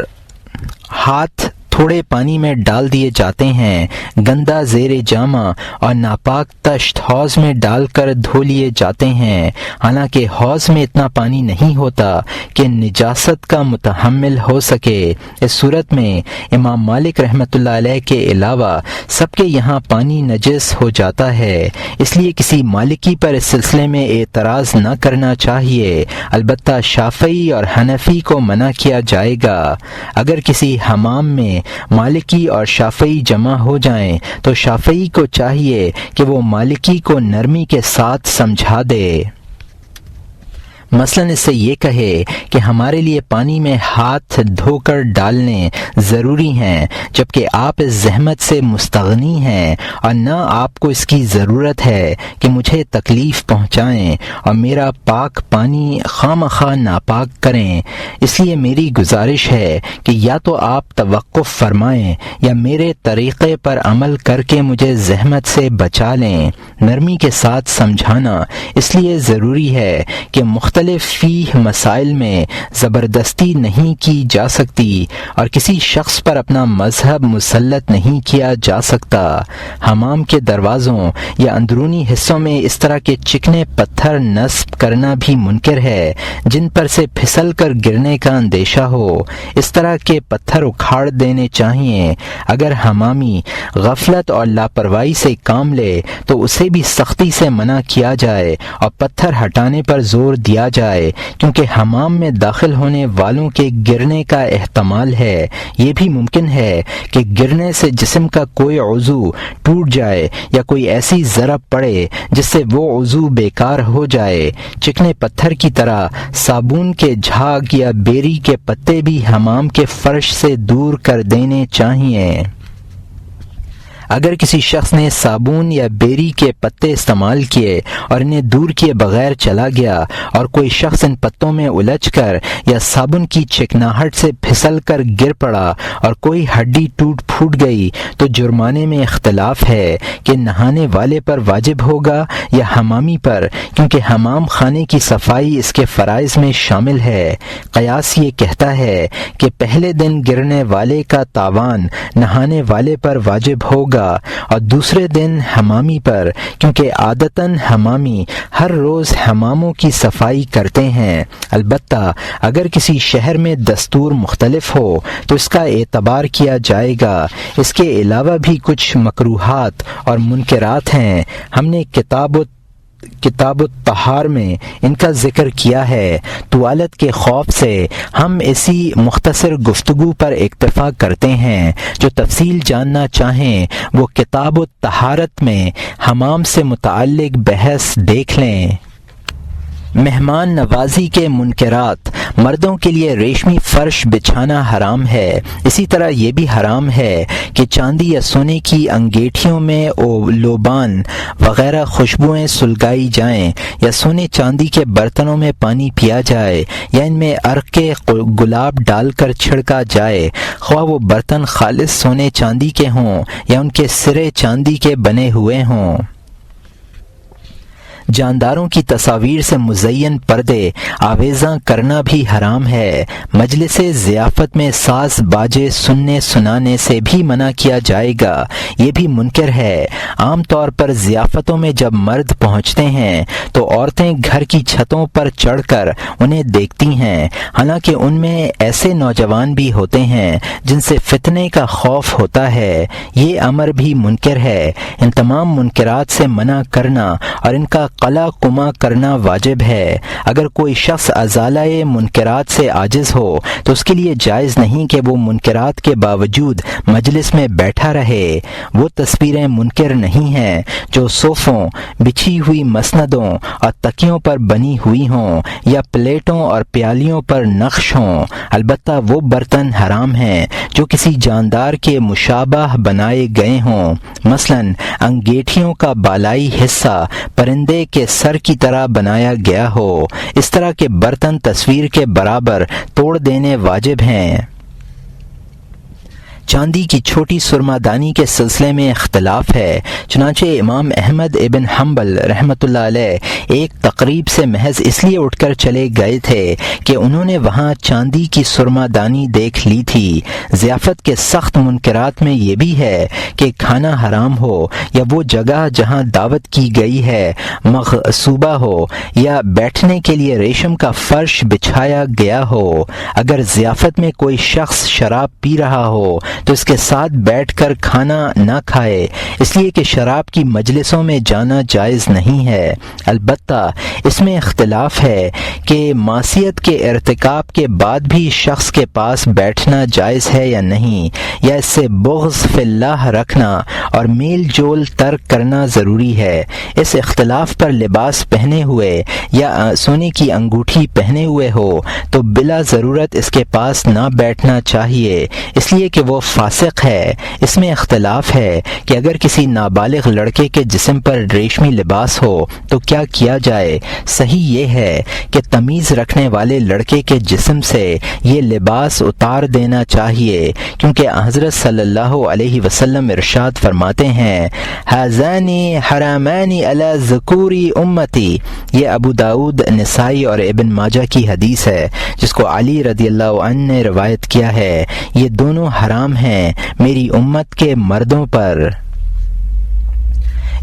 S1: ہاتھ تھوڑے پانی میں ڈال دیے جاتے ہیں، گندا زیر جامہ اور ناپاک تشت حوض میں ڈال کر دھو لیے جاتے ہیں، حالانکہ حوض میں اتنا پانی نہیں ہوتا کہ نجاست کا متحمل ہو سکے۔ اس صورت میں امام مالک رحمۃ اللہ علیہ کے علاوہ سب کے یہاں پانی نجس ہو جاتا ہے، اس لیے کسی مالکی پر اس سلسلے میں اعتراض نہ کرنا چاہیے۔ البتہ شافعی اور حنفی کو منع کیا جائے گا۔ اگر کسی حمام میں مالکی اور شافعی جمع ہو جائیں تو شافعی کو چاہیے کہ وہ مالکی کو نرمی کے ساتھ سمجھا دے۔ مثلاً اس سے یہ کہے کہ ہمارے لیے پانی میں ہاتھ دھو کر ڈالنے ضروری ہیں، جبکہ آپ اس زحمت سے مستغنی ہیں اور نہ آپ کو اس کی ضرورت ہے کہ مجھے تکلیف پہنچائیں اور میرا پاک پانی خواہ ناپاک کریں۔ اس لیے میری گزارش ہے کہ یا تو آپ توقف فرمائیں یا میرے طریقے پر عمل کر کے مجھے زحمت سے بچا لیں۔ نرمی کے ساتھ سمجھانا اس لیے ضروری ہے کہ مختلف فیہ مسائل میں زبردستی نہیں کی جا سکتی اور کسی شخص پر اپنا مذہب مسلط نہیں کیا جا سکتا۔ حمام کے دروازوں یا اندرونی حصوں میں اس طرح کے چکنے پتھر نصب کرنا بھی منکر ہے جن پر سے پھسل کر گرنے کا اندیشہ ہو۔ اس طرح کے پتھر اکھاڑ دینے چاہیے۔ اگر حمامی غفلت اور لاپرواہی سے کام لے تو اسے بھی سختی سے منع کیا جائے اور پتھر ہٹانے پر زور دیا جائے، کیونکہ حمام میں داخل ہونے والوں کے گرنے کا احتمال ہے۔ یہ بھی ممکن ہے کہ گرنے سے جسم کا کوئی عضو ٹوٹ جائے یا کوئی ایسی ضرب پڑے جس سے وہ عضو بیکار ہو جائے۔ چکنے پتھر کی طرح صابون کے جھاگ یا بیری کے پتے بھی حمام کے فرش سے دور کر دینے چاہیے۔ اگر کسی شخص نے صابن یا بیری کے پتے استعمال کیے اور انہیں دور کیے بغیر چلا گیا اور کوئی شخص ان پتوں میں الجھ کر یا صابن کی چکناہٹ سے پھسل کر گر پڑا اور کوئی ہڈی ٹوٹ پھوٹ گئی تو جرمانے میں اختلاف ہے کہ نہانے والے پر واجب ہوگا یا حمامی پر، کیونکہ حمام خانے کی صفائی اس کے فرائض میں شامل ہے۔ قیاس یہ کہتا ہے کہ پہلے دن گرنے والے کا تاوان نہانے والے پر واجب ہوگا اور دوسرے دن حمامی پر، کیونکہ عادتاً حمامی ہر روز حماموں کی صفائی کرتے ہیں۔ البتہ اگر کسی شہر میں دستور مختلف ہو تو اس کا اعتبار کیا جائے گا۔ اس کے علاوہ بھی کچھ مکروہات اور منکرات ہیں، ہم نے کتاب الطہار میں ان کا ذکر کیا ہے۔ طوالت کے خوف سے ہم اسی مختصر گفتگو پر اکتفا کرتے ہیں۔ جو تفصیل جاننا چاہیں وہ کتاب الطہارت میں حمام سے متعلق بحث دیکھ لیں۔ مہمان نوازی کے منکرات: مردوں کے لیے ریشمی فرش بچھانا حرام ہے۔ اسی طرح یہ بھی حرام ہے کہ چاندی یا سونے کی انگیٹھیوں میں لوبان وغیرہ خوشبوئیں سلگائی جائیں یا سونے چاندی کے برتنوں میں پانی پیا جائے یا ان میں عرق گلاب ڈال کر چھڑکا جائے، خواہ وہ برتن خالص سونے چاندی کے ہوں یا ان کے سرے چاندی کے بنے ہوئے ہوں۔ جانداروں کی تصاویر سے مزین پردے آویزاں کرنا بھی حرام ہے۔ مجلس ضیافت میں ساز باجے سننے سنانے سے بھی منع کیا جائے گا، یہ بھی منکر ہے۔ عام طور پر ضیافتوں میں جب مرد پہنچتے ہیں تو عورتیں گھر کی چھتوں پر چڑھ کر انہیں دیکھتی ہیں، حالانکہ ان میں ایسے نوجوان بھی ہوتے ہیں جن سے فتنے کا خوف ہوتا ہے۔ یہ امر بھی منکر ہے۔ ان تمام منکرات سے منع کرنا اور ان کا قلع قمع کرنا واجب ہے۔ اگر کوئی شخص ازالہ منکرات سے عاجز ہو تو اس کے لیے جائز نہیں کہ وہ منکرات کے باوجود مجلس میں بیٹھا رہے۔ وہ تصویریں منکر نہیں ہیں جو صوفوں، بچھی ہوئی مسندوں اور تکیوں پر بنی ہوئی ہوں یا پلیٹوں اور پیالیوں پر نقش ہوں۔ البتہ وہ برتن حرام ہیں جو کسی جاندار کے مشابہ بنائے گئے ہوں، مثلا انگیٹھیوں کا بالائی حصہ پرندے کے سر کی طرح بنایا گیا ہو۔ اس طرح کے برتن تصویر کے برابر توڑ دینے واجب ہیں۔ چاندی کی چھوٹی سرما دانی کے سلسلے میں اختلاف ہے، چنانچہ امام احمد ابن حنبل رحمۃ اللہ علیہ ایک تقریب سے محض اس لیے اٹھ کر چلے گئے تھے کہ انہوں نے وہاں چاندی کی سرما دانی دیکھ لی تھی۔ ضیافت کے سخت منکرات میں یہ بھی ہے کہ کھانا حرام ہو یا وہ جگہ جہاں دعوت کی گئی ہے مغصوبہ ہو یا بیٹھنے کے لیے ریشم کا فرش بچھایا گیا ہو۔ اگر ضیافت میں کوئی شخص شراب پی رہا ہو تو اس کے ساتھ بیٹھ کر کھانا نہ کھائے، اس لیے کہ شراب کی مجلسوں میں جانا جائز نہیں ہے۔ البتہ اس میں اختلاف ہے کہ معصیت کے ارتکاب کے بعد بھی شخص کے پاس بیٹھنا جائز ہے یا نہیں، یا اس سے بغض فی اللہ رکھنا اور میل جول ترک کرنا ضروری ہے۔ اس اختلاف پر لباس پہنے ہوئے یا سونے کی انگوٹھی پہنے ہوئے ہو تو بلا ضرورت اس کے پاس نہ بیٹھنا چاہیے، اس لیے کہ وہ فاسق ہے۔ اس میں اختلاف ہے کہ اگر کسی نابالغ لڑکے کے جسم پر ریشمی لباس ہو تو کیا کیا جائے۔ صحیح یہ ہے کہ تمیز رکھنے والے لڑکے کے جسم سے یہ لباس اتار دینا چاہیے، کیونکہ حضرت صلی اللہ علیہ وسلم ارشاد فرماتے ہیں ھذان حرمان علی ذکور امتی۔ یہ ابو داؤد، نسائی اور ابن ماجہ کی حدیث ہے جس کو علی رضی اللہ عنہ نے روایت کیا ہے۔ یہ دونوں حرام ہیں میری امت کے مردوں پر۔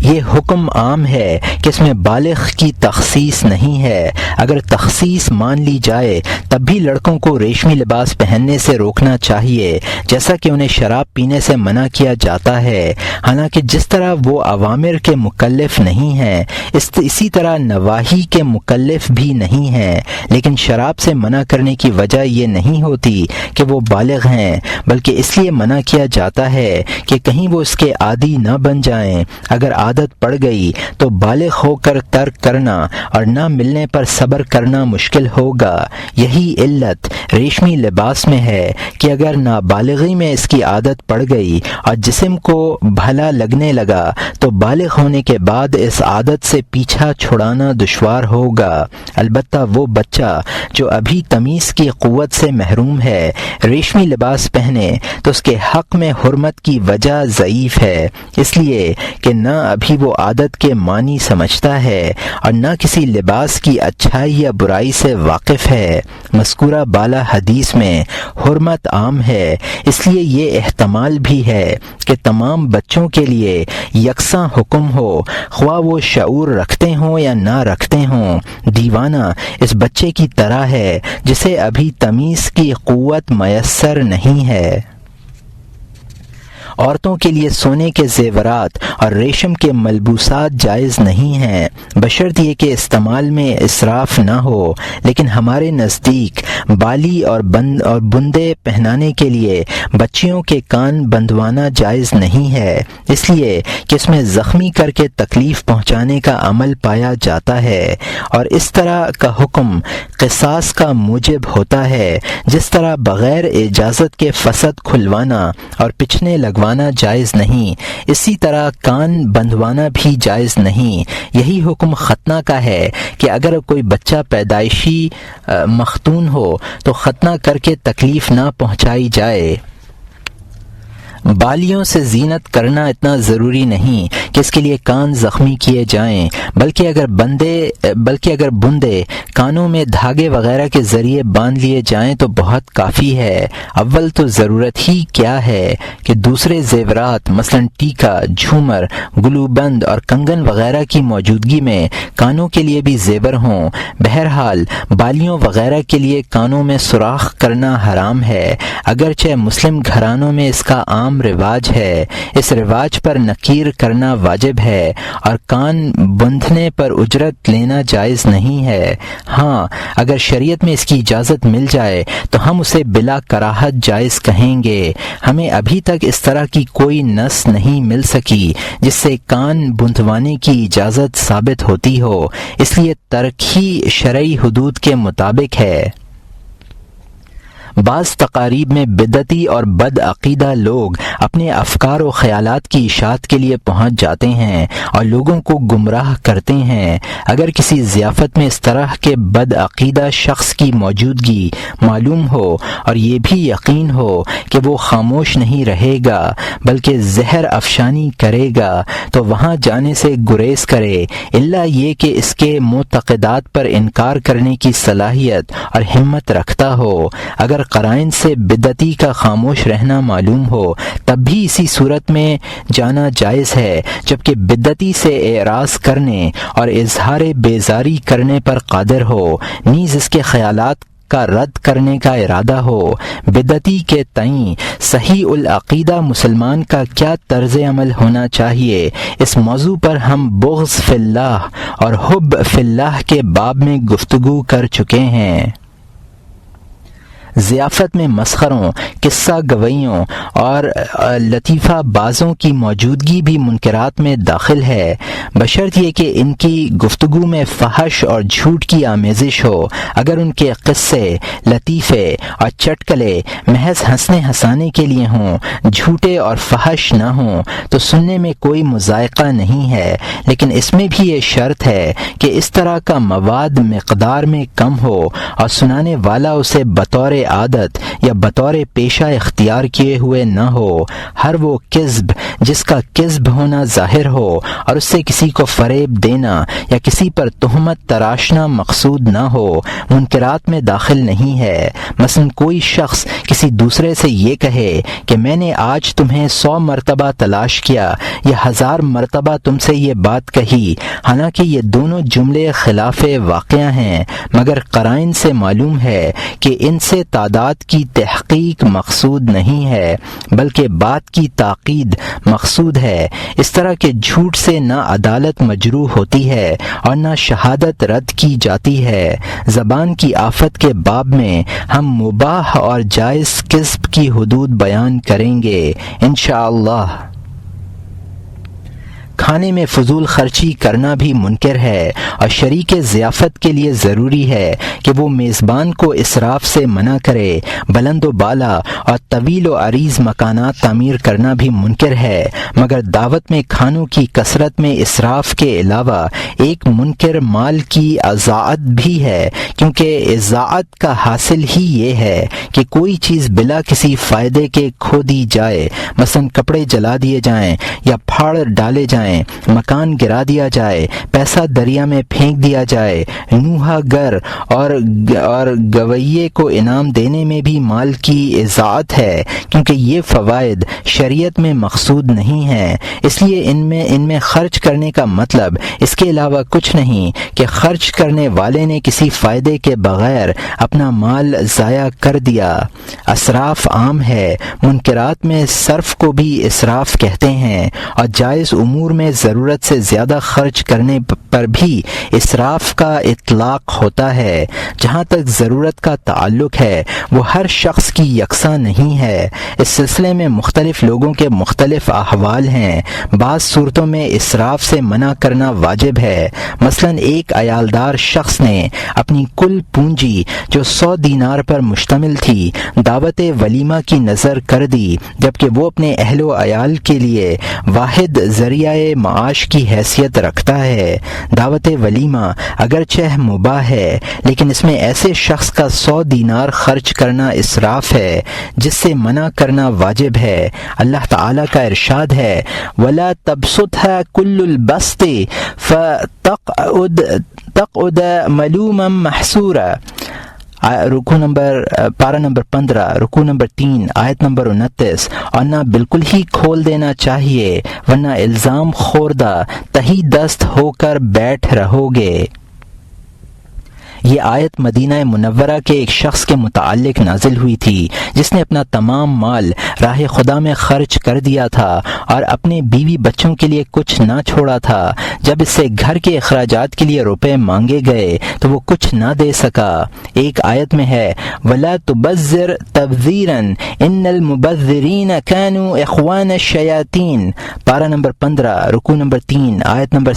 S1: یہ حکم عام ہے کہ اس میں بالغ کی تخصیص نہیں ہے۔ اگر تخصیص مان لی جائے تب بھی لڑکوں کو ریشمی لباس پہننے سے روکنا چاہیے، جیسا کہ انہیں شراب پینے سے منع کیا جاتا ہے، حالانکہ جس طرح وہ اوامر کے مکلف نہیں ہیں اسی طرح نواہی کے مکلف بھی نہیں ہیں، لیکن شراب سے منع کرنے کی وجہ یہ نہیں ہوتی کہ وہ بالغ ہیں، بلکہ اس لیے منع کیا جاتا ہے کہ کہیں وہ اس کے عادی نہ بن جائیں۔ اگر عادت پڑ گئی تو بالغ ہو کر ترک کرنا اور نہ ملنے پر صبر کرنا مشکل ہوگا۔ یہی علت ریشمی لباس میں ہے کہ اگر نابالغی میں اس کی عادت پڑ گئی اور جسم کو بھلا لگنے لگا تو بالغ ہونے کے بعد اس عادت سے پیچھا چھڑانا دشوار ہوگا۔ البتہ وہ بچہ جو ابھی تمیز کی قوت سے محروم ہے ریشمی لباس پہنے تو اس کے حق میں حرمت کی وجہ ضعیف ہے، اس لیے کہ نہ ابھی وہ عادت کے معنی سمجھتا ہے اور نہ کسی لباس کی اچھائی یا برائی سے واقف ہے۔ مذکورہ بالا حدیث میں حرمت عام ہے، اس لیے یہ احتمال بھی ہے کہ تمام بچوں کے لیے یکساں حکم ہو، خواہ وہ شعور رکھتے ہوں یا نہ رکھتے ہوں۔ دیوانہ اس بچے کی طرح ہے جسے ابھی تمیز کی قوت میسر نہیں ہے۔ عورتوں کے لیے سونے کے زیورات اور ریشم کے ملبوسات جائز نہیں ہیں، بشرط یہ کہ استعمال میں اسراف نہ ہو، لیکن ہمارے نزدیک بالی اور بندے پہنانے کے لیے بچیوں کے کان بندوانا جائز نہیں ہے، اس لیے کہ اس میں زخمی کر کے تکلیف پہنچانے کا عمل پایا جاتا ہے، اور اس طرح کا حکم قصاص کا موجب ہوتا ہے۔ جس طرح بغیر اجازت کے فسد کھلوانا اور پچھنے لگوانا جائز نہیں، اسی طرح کان بندھوانا بھی جائز نہیں۔ یہی حکم ختنہ کا ہے کہ اگر کوئی بچہ پیدائشی مختون ہو تو ختنہ کر کے تکلیف نہ پہنچائی جائے۔ بالیوں سے زینت کرنا اتنا ضروری نہیں کہ اس کے لیے کان زخمی کیے جائیں، بلکہ اگر بندے کانوں میں دھاگے وغیرہ کے ذریعے باندھ لیے جائیں تو بہت کافی ہے۔ اول تو ضرورت ہی کیا ہے کہ دوسرے زیورات مثلا ٹیکا، جھومر، گلوبند اور کنگن وغیرہ کی موجودگی میں کانوں کے لیے بھی زیور ہوں۔ بہرحال بالیوں وغیرہ کے لیے کانوں میں سوراخ کرنا حرام ہے، اگرچہ مسلم گھرانوں میں اس کا عام رواج ہے۔ اس رواج پر نکیر کرنا واجب ہے اور کان بندھنے پر اجرت لینا جائز نہیں ہے۔ ہاں، اگر شریعت میں اس کی اجازت مل جائے تو ہم اسے بلا کراہت جائز کہیں گے۔ ہمیں ابھی تک اس طرح کی کوئی نص نہیں مل سکی جس سے کان بندھوانے کی اجازت ثابت ہوتی ہو، اس لیے ترک ہی شرعی حدود کے مطابق ہے۔ بعض تقاریب میں بدعتی اور بد عقیدہ لوگ اپنے افکار و خیالات کی اشاعت کے لیے پہنچ جاتے ہیں اور لوگوں کو گمراہ کرتے ہیں۔ اگر کسی ضیافت میں اس طرح کے بد عقیدہ شخص کی موجودگی معلوم ہو اور یہ بھی یقین ہو کہ وہ خاموش نہیں رہے گا بلکہ زہر افشانی کرے گا تو وہاں جانے سے گریز کرے، الا یہ کہ اس کے معتقدات پر انکار کرنے کی صلاحیت اور ہمت رکھتا ہو۔ اگر قرائن سے بدعتی کا خاموش رہنا معلوم ہو تب بھی اسی صورت میں جانا جائز ہے، جبکہ بدعتی سے اعراض کرنے اور اظہار بیزاری کرنے پر قادر ہو، نیز اس کے خیالات کا رد کرنے کا ارادہ ہو۔ بدعتی کے تئیں صحیح العقیدہ مسلمان کا کیا طرز عمل ہونا چاہیے، اس موضوع پر ہم بغض فی اللہ اور حب فی اللہ کے باب میں گفتگو کر چکے ہیں۔ ضیافت میں مسخروں، قصہ گویوں اور لطیفہ بازوں کی موجودگی بھی منکرات میں داخل ہے، بشرط یہ کہ ان کی گفتگو میں فحش اور جھوٹ کی آمیزش ہو۔ اگر ان کے قصے، لطیفے اور چٹکلے محض ہنسنے ہنسانے کے لیے ہوں، جھوٹے اور فحش نہ ہوں تو سننے میں کوئی مذائقہ نہیں ہے، لیکن اس میں بھی یہ شرط ہے کہ اس طرح کا مواد مقدار میں کم ہو اور سنانے والا اسے بطور عادت یا بطور پیشہ اختیار کیے ہوئے نہ ہو۔ ہر وہ کذب جس کا کذب ہونا ظاہر ہو اور اس سے کسی کو فریب دینا یا کسی پر تہمت تراشنا مقصود نہ ہو، منکرات میں داخل نہیں ہے۔ مثلا کوئی شخص کسی دوسرے سے یہ کہے کہ میں نے آج تمہیں 100 مرتبہ تلاش کیا یا 1000 مرتبہ تم سے یہ بات کہی، حالانکہ یہ دونوں جملے خلاف واقعہ ہیں، مگر قرائن سے معلوم ہے کہ ان سے تعداد کی تحقیق مقصود نہیں ہے بلکہ بات کی تاکید مقصود ہے۔ اس طرح کے جھوٹ سے نہ عدالت مجروح ہوتی ہے اور نہ شہادت رد کی جاتی ہے۔ زبان کی آفت کے باب میں ہم مباح اور جائز کذب کی حدود بیان کریں گے انشاءاللہ۔ کھانے میں فضول خرچی کرنا بھی منکر ہے، اور شریک ضیافت کے لیے ضروری ہے کہ وہ میزبان کو اسراف سے منع کرے۔ بلند و بالا اور طویل و عریض مکانات تعمیر کرنا بھی منکر ہے، مگر دعوت میں کھانوں کی کثرت میں اسراف کے علاوہ ایک منکر مال کی اضاعت بھی ہے، کیونکہ اضاعت کا حاصل ہی یہ ہے کہ کوئی چیز بلا کسی فائدے کے کھو دی جائے، مثلا کپڑے جلا دیے جائیں یا پھاڑ ڈالے جائیں، مکان گرا دیا جائے، پیسہ دریا میں پھینک دیا جائے۔ نوحہ گر اور گویے کو انعام دینے میں بھی مال کی اضاعت ہے، کیونکہ یہ فوائد شریعت میں مقصود نہیں ہیں، اس لیے ان میں خرچ کرنے کا مطلب اس کے علاوہ کچھ نہیں کہ خرچ کرنے والے نے کسی فائدے کے بغیر اپنا مال ضائع کر دیا۔ اسراف عام ہے، منکرات میں صرف کو بھی اسراف کہتے ہیں، اور جائز امور میں ضرورت سے زیادہ خرچ کرنے پر بھی اسراف کا اطلاق ہوتا ہے۔ جہاں تک ضرورت کا تعلق ہے وہ ہر شخص کی یکساں نہیں ہے، اس سلسلے میں مختلف لوگوں کے مختلف احوال ہیں۔ بعض صورتوں میں اسراف سے منع کرنا واجب ہے، مثلا ایک عیالدار شخص نے اپنی کل پونجی جو 100 دینار پر مشتمل تھی دعوت ولیمہ کی نظر کر دی، جبکہ وہ اپنے اہل و عیال کے لیے واحد ذریعہ معاش کی حیثیت رکھتا ہے۔ دعوت ولیمہ اگرچہ مباح ہے، لیکن اس میں ایسے شخص کا 100 دینار خرچ کرنا اسراف ہے جس سے منع کرنا واجب ہے۔ اللہ تعالیٰ کا ارشاد ہے وَلَا تَبْسُطْهَا كُلُّ الْبَسْطِ فَتَقْعُدَ مَلُومًا مَحْسُورًا۔ پارہ نمبر 15 رکوع نمبر 3 آیت نمبر 29۔ اور نہ بالکل ہی کھول دینا چاہیے، ورنہ الزام خوردہ تہی دست ہو کر بیٹھ رہو گے۔ یہ آیت مدینہ منورہ کے ایک شخص کے متعلق نازل ہوئی تھی جس نے اپنا تمام مال راہ خدا میں خرچ کر دیا تھا اور اپنے بیوی بچوں کے لیے کچھ نہ چھوڑا تھا۔ جب اس سے گھر کے اخراجات کے لیے روپے مانگے گئے تو وہ کچھ نہ دے سکا۔ ایک آیت میں ہے وَلَا تُبَذِّرْ تَبْذِيرًا إِنَّ الْمُبَذِّرِينَ كَانُوا إِخْوَانَ الشَّيَاطِينَ۔ پارہ نمبر 15 رکوع نمبر 3 آیت نمبر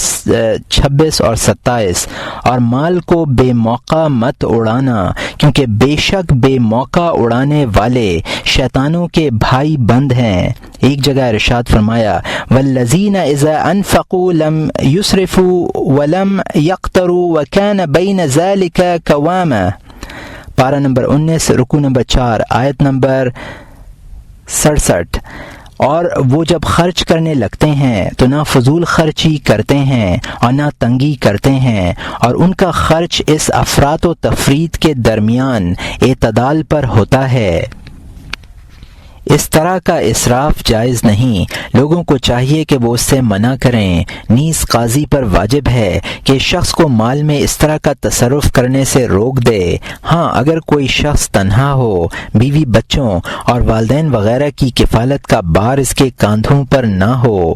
S1: 26 اور 27۔ اور مال کو بے موقع مت اڑانا، کیونکہ بے شک بے موقع اڑانے والے شیطانوں کے بھائی بند ہیں۔ ایک جگہ ارشاد فرمایا والذین اذا انفقوا لم یسرفوا ولم یقتروا وکان بین ذلک قواما۔ پارہ نمبر 19 رکوع نمبر 4 آیت نمبر 67۔ اور وہ جب خرچ کرنے لگتے ہیں تو نہ فضول خرچی کرتے ہیں اور نہ تنگی کرتے ہیں، اور ان کا خرچ اس افراط و تفریط کے درمیان اعتدال پر ہوتا ہے۔ اس طرح کا اسراف جائز نہیں، لوگوں کو چاہیے کہ وہ اس سے منع کریں۔ نیز قاضی پر واجب ہے کہ شخص کو مال میں اس طرح کا تصرف کرنے سے روک دے۔ ہاں اگر کوئی شخص تنہا ہو، بیوی بچوں اور والدین وغیرہ کی کفالت کا بار اس کے کاندھوں پر نہ ہو،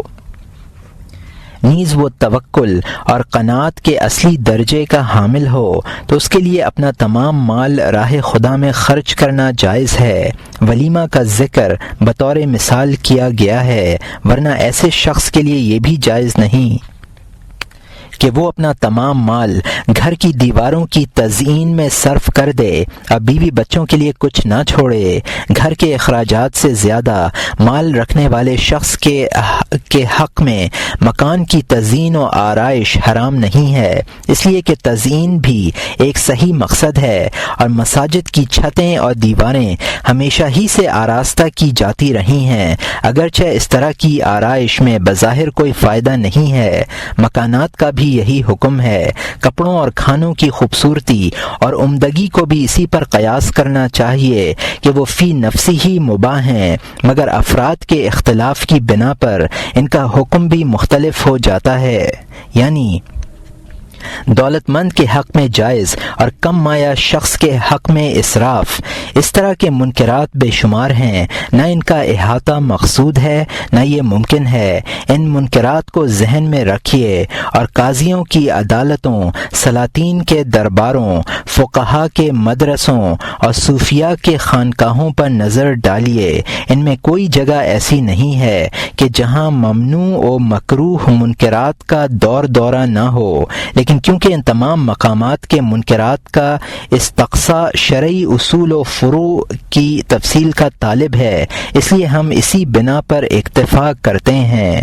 S1: نیز وہ توکل اور قناعت کے اصلی درجے کا حامل ہو، تو اس کے لیے اپنا تمام مال راہ خدا میں خرچ کرنا جائز ہے۔ ولیمہ کا ذکر بطور مثال کیا گیا ہے، ورنہ ایسے شخص کے لیے یہ بھی جائز نہیں کہ وہ اپنا تمام مال گھر کی دیواروں کی تزئین میں صرف کر دے اور بیوی بچوں کے لیے کچھ نہ چھوڑے۔ گھر کے اخراجات سے زیادہ مال رکھنے والے شخص کے حق میں مکان کی تزئین و آرائش حرام نہیں ہے، اس لیے کہ تزئین بھی ایک صحیح مقصد ہے، اور مساجد کی چھتیں اور دیواریں ہمیشہ ہی سے آراستہ کی جاتی رہی ہیں، اگرچہ اس طرح کی آرائش میں بظاہر کوئی فائدہ نہیں ہے۔ مکانات کا بھی یہی حکم ہے۔ کپڑوں اور کھانوں کی خوبصورتی اور عمدگی کو بھی اسی پر قیاس کرنا چاہیے کہ وہ فی نفسی ہی مباح ہیں، مگر افراد کے اختلاف کی بنا پر ان کا حکم بھی مختلف ہو جاتا ہے۔ یعنی دولت مند کے حق میں جائز اور کم مایہ شخص کے حق میں اسراف، اس طرح کے منکرات بے شمار ہیں، نہ ان کا احاطہ مقصود ہے نہ یہ ممکن ہے۔ ان منکرات کو ذہن میں رکھیے اور قاضیوں کی عدالتوں، سلاطین کے درباروں، فقہا کے مدرسوں اور صوفیاء کے خانقاہوں پر نظر ڈالیے۔ ان میں کوئی جگہ ایسی نہیں ہے کہ جہاں ممنوع و مکروہ منکرات کا دورہ نہ ہو، لیکن کیونکہ ان تمام مقامات کے منکرات کا استقصاء شرعی اصول و فروع کی تفصیل کا طالب ہے، اس لیے ہم اسی بنا پر اکتفا کرتے ہیں۔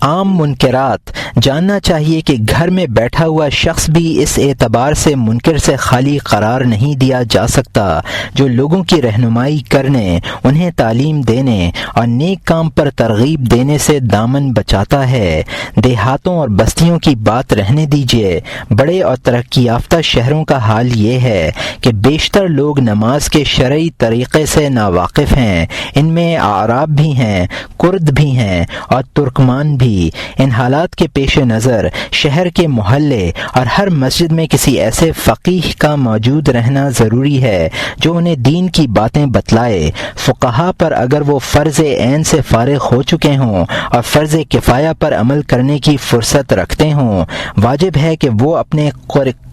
S1: عام منکرات، جاننا چاہیے کہ گھر میں بیٹھا ہوا شخص بھی اس اعتبار سے منکر سے خالی قرار نہیں دیا جا سکتا جو لوگوں کی رہنمائی کرنے، انہیں تعلیم دینے اور نیک کام پر ترغیب دینے سے دامن بچاتا ہے۔ دیہاتوں اور بستیوں کی بات رہنے دیجیے، بڑے اور ترقی یافتہ شہروں کا حال یہ ہے کہ بیشتر لوگ نماز کے شرعی طریقے سے ناواقف ہیں۔ ان میں اعراب بھی ہیں، کرد بھی ہیں اور ترکمان بھی۔ ان حالات کے پیش نظر شہر کے محلے اور ہر مسجد میں کسی ایسے فقیہ کا موجود رہنا ضروری ہے جو انہیں دین کی باتیں بتلائے۔ فقہا پر اگر وہ فرض عین سے فارغ ہو چکے ہوں اور فرض کفایہ پر عمل کرنے کی فرصت رکھتے ہوں، واجب ہے کہ وہ اپنے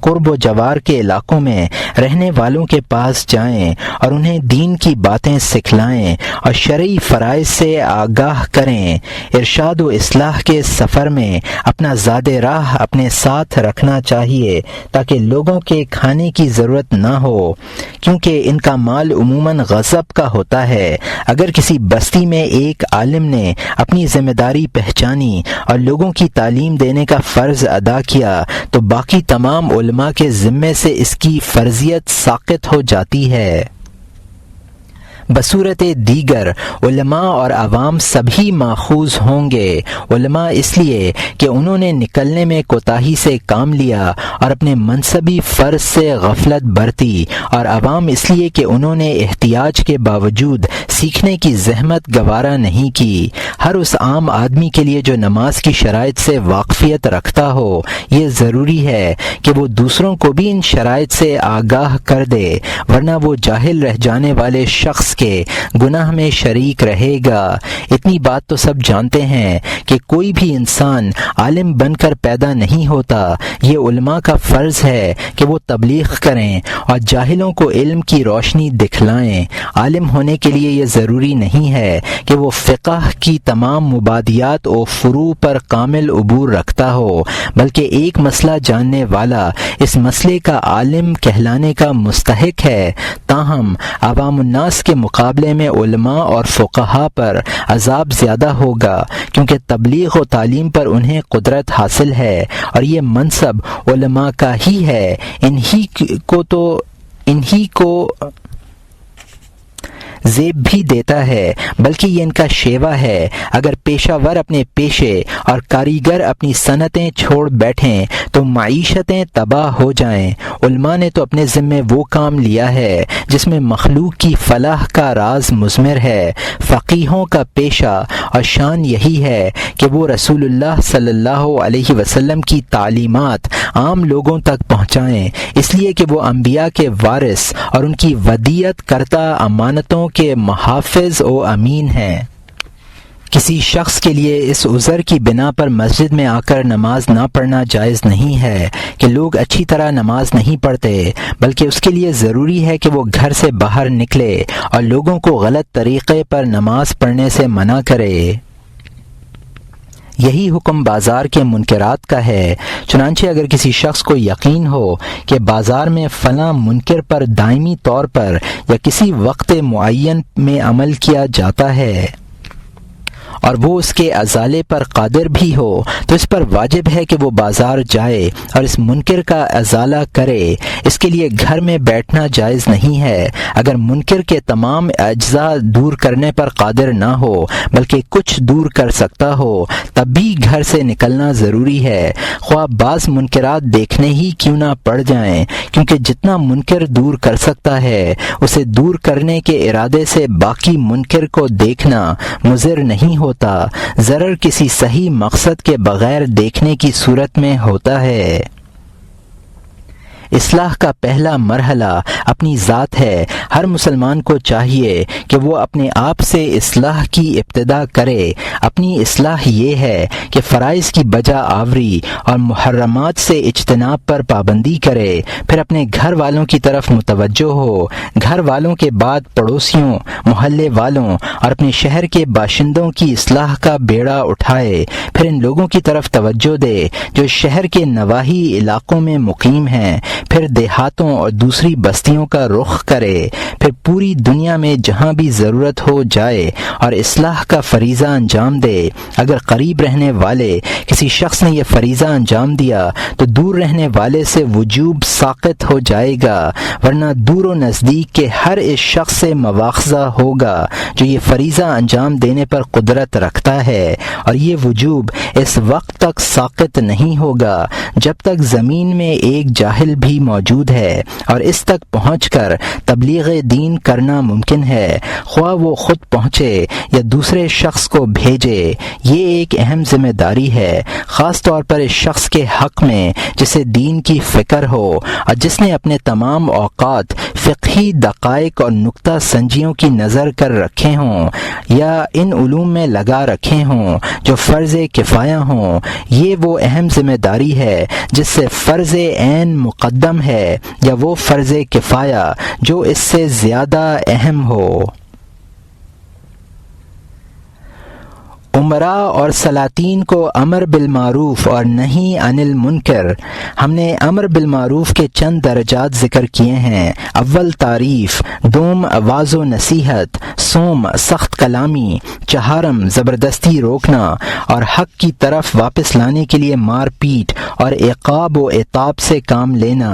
S1: قرب و جوار کے علاقوں میں رہنے والوں کے پاس جائیں اور انہیں دین کی باتیں سکھلائیں اور شرعی فرائض سے آگاہ کریں۔ ارشاد و اصلاح کے سفر میں اپنا زاد راہ اپنے ساتھ رکھنا چاہیے تاکہ لوگوں کے کھانے کی ضرورت نہ ہو، کیونکہ ان کا مال عموماً غصب کا ہوتا ہے۔ اگر کسی بستی میں ایک عالم نے اپنی ذمہ داری پہچانی اور لوگوں کی تعلیم دینے کا فرض ادا کیا تو باقی تمام علماء کے ذمے سے اس کی فرضیت ساقط ہو جاتی ہے۔ بصورت دیگر علماء اور عوام سبھی ماخوذ ہوں گے۔ علماء اس لیے کہ انہوں نے نکلنے میں کوتاہی سے کام لیا اور اپنے منصبی فرض سے غفلت برتی، اور عوام اس لیے کہ انہوں نے احتیاج کے باوجود سیکھنے کی زحمت گوارا نہیں کی۔ ہر اس عام آدمی کے لیے جو نماز کی شرائط سے واقفیت رکھتا ہو، یہ ضروری ہے کہ وہ دوسروں کو بھی ان شرائط سے آگاہ کر دے، ورنہ وہ جاہل رہ جانے والے شخص کے گناہ میں شریک رہے گا۔ اتنی بات تو سب جانتے ہیں کہ کوئی بھی انسان عالم بن کر پیدا نہیں ہوتا۔ یہ علماء کا فرض ہے کہ وہ تبلیغ کریں اور جاہلوں کو علم کی روشنی دکھلائیں۔ عالم ہونے کے لیے یہ ضروری نہیں ہے کہ وہ فقہ کی تمام مبادیات و فروع پر کامل عبور رکھتا ہو، بلکہ ایک مسئلہ جاننے والا اس مسئلے کا عالم کہلانے کا مستحق ہے۔ تاہم عوام الناس کے مقابلے میں علماء اور فقہا پر عذاب زیادہ ہوگا، کیونکہ تبلیغ و تعلیم پر انہیں قدرت حاصل ہے اور یہ منصب علماء کا ہی ہے۔ انہی کو زیب بھی دیتا ہے، بلکہ یہ ان کا شیوا ہے۔ اگر پیشہ ور اپنے پیشے اور کاریگر اپنی صنعتیں چھوڑ بیٹھیں تو معیشتیں تباہ ہو جائیں۔ علماء نے تو اپنے ذمے وہ کام لیا ہے جس میں مخلوق کی فلاح کا راز مضمر ہے۔ فقیہوں کا پیشہ اور شان یہی ہے کہ وہ رسول اللہ صلی اللہ علیہ وسلم کی تعلیمات عام لوگوں تک پہنچائیں، اس لیے کہ وہ انبیاء کے وارث اور ان کی ودیعت کرتا امانتوں کے محافظ و امین ہیں۔ کسی شخص کے لیے اس عذر کی بنا پر مسجد میں آ کر نماز نہ پڑھنا جائز نہیں ہے کہ لوگ اچھی طرح نماز نہیں پڑھتے، بلکہ اس کے لیے ضروری ہے کہ وہ گھر سے باہر نکلے اور لوگوں کو غلط طریقے پر نماز پڑھنے سے منع کرے۔ یہی حکم بازار کے منکرات کا ہے۔ چنانچہ اگر کسی شخص کو یقین ہو کہ بازار میں فلاں منکر پر دائمی طور پر یا کسی وقت معین میں عمل کیا جاتا ہے اور وہ اس کے ازالے پر قادر بھی ہو، تو اس پر واجب ہے کہ وہ بازار جائے اور اس منکر کا ازالہ کرے۔ اس کے لیے گھر میں بیٹھنا جائز نہیں ہے۔ اگر منکر کے تمام اجزاء دور کرنے پر قادر نہ ہو بلکہ کچھ دور کر سکتا ہو، تب بھی گھر سے نکلنا ضروری ہے، خواہ بعض منکرات دیکھنے ہی کیوں نہ پڑ جائیں، کیونکہ جتنا منکر دور کر سکتا ہے اسے دور کرنے کے ارادے سے باقی منکر کو دیکھنا مضر نہیں ہوتا، ضرر کسی صحیح مقصد کے بغیر دیکھنے کی صورت میں ہوتا ہے۔ اصلاح کا پہلا مرحلہ اپنی ذات ہے۔ ہر مسلمان کو چاہیے کہ وہ اپنے آپ سے اصلاح کی ابتدا کرے۔ اپنی اصلاح یہ ہے کہ فرائض کی بجا آوری اور محرمات سے اجتناب پر پابندی کرے، پھر اپنے گھر والوں کی طرف متوجہ ہو، گھر والوں کے بعد پڑوسیوں، محلے والوں اور اپنے شہر کے باشندوں کی اصلاح کا بیڑا اٹھائے، پھر ان لوگوں کی طرف توجہ دے جو شہر کے نواحی علاقوں میں مقیم ہیں، پھر دیہاتوں اور دوسری بستیوں کا رخ کرے، پھر پوری دنیا میں جہاں بھی ضرورت ہو جائے اور اصلاح کا فریضہ انجام دے۔ اگر قریب رہنے والے کسی شخص نے یہ فریضہ انجام دیا تو دور رہنے والے سے وجوب ساقط ہو جائے گا، ورنہ دور و نزدیک کے ہر اس شخص سے مواخذہ ہوگا جو یہ فریضہ انجام دینے پر قدرت رکھتا ہے، اور یہ وجوب اس وقت تک ساقط نہیں ہوگا جب تک زمین میں ایک جاہل بھی موجود ہے اور اس تک پہنچ کر تبلیغ دین کرنا ممکن ہے، خواہ وہ خود پہنچے یا دوسرے شخص کو بھیجے۔ یہ ایک اہم ذمہ داری ہے، خاص طور پر اس شخص کے حق میں جسے دین کی فکر ہو اور جس نے اپنے تمام اوقات فقہی دقائق اور نکتہ سنجیوں کی نظر کر رکھے ہوں یا ان علوم میں لگا رکھے ہوں جو فرض کفایہ ہوں۔ یہ وہ اہم ذمہ داری ہے جس سے فرض عین مقدم ہے یا وہ فرض کفایہ جو اس سے زیادہ اہم ہو۔ امراء اور سلاطین کو امر بالمعروف اور نہی عن المنکر۔ ہم نے امر بالمعروف کے چند درجات ذکر کیے ہیں۔ اول تعریف، دوم واعظ و نصیحت، سوم سخت کلامی، چہارم زبردستی روکنا اور حق کی طرف واپس لانے کے لیے مار پیٹ اور عقاب و عتاب سے کام لینا۔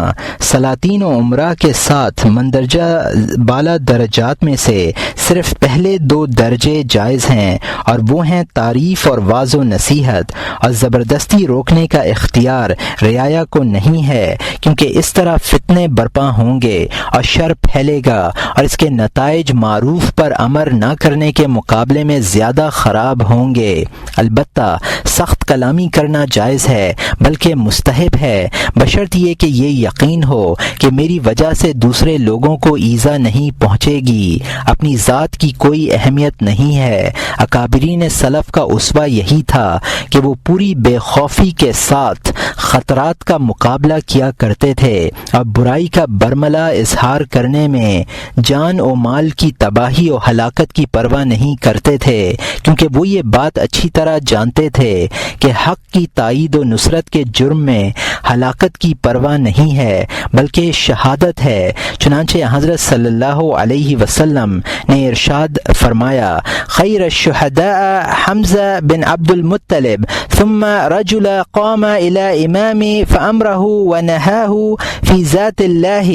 S1: سلاطین و امراء کے ساتھ مندرجہ بالا درجات میں سے صرف پہلے دو درجے جائز ہیں، اور وہ ہیں تعریف اور واعظ و نصیحت، اور زبردستی روکنے کا اختیار رعایا کو نہیں ہے، کیونکہ اس طرح فتنے برپا ہوں گے اور شر پھیلے گا اور اس کے نتائج معروف پر امر نہ کرنے کے مقابلے میں زیادہ خراب ہوں گے۔ البتہ سخت کلامی کرنا جائز ہے، بلکہ مستحب ہے، بشرط یہ کہ یہ یقین ہو کہ میری وجہ سے دوسرے لوگوں کو ایذا نہیں پہنچے گی۔ اپنی ذات کی کوئی اہمیت نہیں ہے۔ اکابرین سلف کا اسوہ یہی تھا کہ وہ پوری بے خوفی کے ساتھ خطرات کا مقابلہ کیا کرتے تھے اور برائی کا برملا اظہار کرنے میں جان و مال کی تباہی و ہلاکت کی پرواہ نہیں کرتے تھے، کیونکہ وہ یہ بات اچھی طرح جانتے تھے کہ حق کی تائید و نصرت کے جرم میں ہلاکت کی پرواہ نہیں ہے بلکہ شہادت ہے۔ چنانچہ حضرت صلی اللہ علیہ وسلم نے ارشاد فرمایا، خیر الشہداء حمزہ بن عبد المطلب ثم رجل قام الى امام فامرہ ونہاہ فی ذات اللہ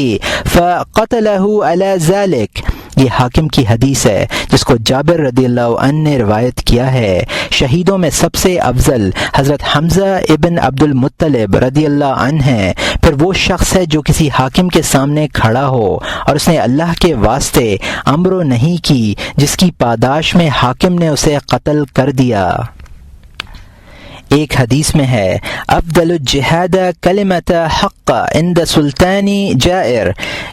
S1: فقتلہ علی ذلک۔ یہ حاکم کی حدیث ہے جس کو جابر رضی اللہ عنہ نے روایت کیا ہے۔ شہیدوں میں سب سے افضل حضرت حمزہ ابن عبد المطلب رضی اللہ عنہ ہیں، پھر وہ شخص ہے جو کسی حاکم کے سامنے کھڑا ہو اور اس نے اللہ کے واسطے امر و نہی کی جس کی پاداش میں حاکم نے اسے قتل کر دیا۔ ایک حدیث میں ہے، افضل الجہاد کلمۃ حق عند سلطانی جائر۔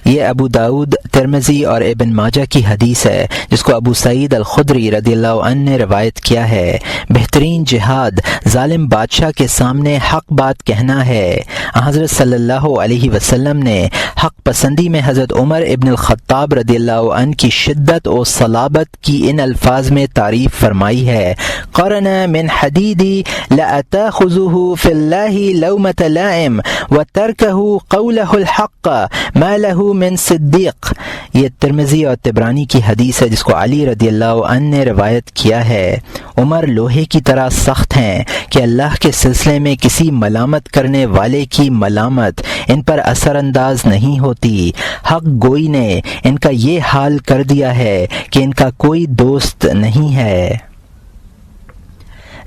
S1: یہ ابو داود، ترمذی اور ابن ماجہ کی حدیث ہے جس کو ابو سعید الخدری رضی اللہ عنہ نے روایت کیا ہے۔ بہترین جہاد ظالم بادشاہ کے سامنے حق بات کہنا ہے۔ حضرت صلی اللہ علیہ وسلم نے حق پسندی میں حضرت عمر ابن الخطاب رضی اللہ عنہ کی شدت و صلابت کی ان الفاظ میں تعریف فرمائی ہے، قرن من حدیدی لأتاخذه في الله لومة لائم وتركه قوله الحق ما له من صدیق۔ یہ ترمذی اور طبرانی کی حدیث ہے جس کو علی رضی اللہ عنہ نے روایت کیا ہے۔ عمر لوہے کی طرح سخت ہیں کہ اللہ کے سلسلے میں کسی ملامت کرنے والے کی ملامت ان پر اثر انداز نہیں ہوتی۔ حق گوئی نے ان کا یہ حال کر دیا ہے کہ ان کا کوئی دوست نہیں ہے۔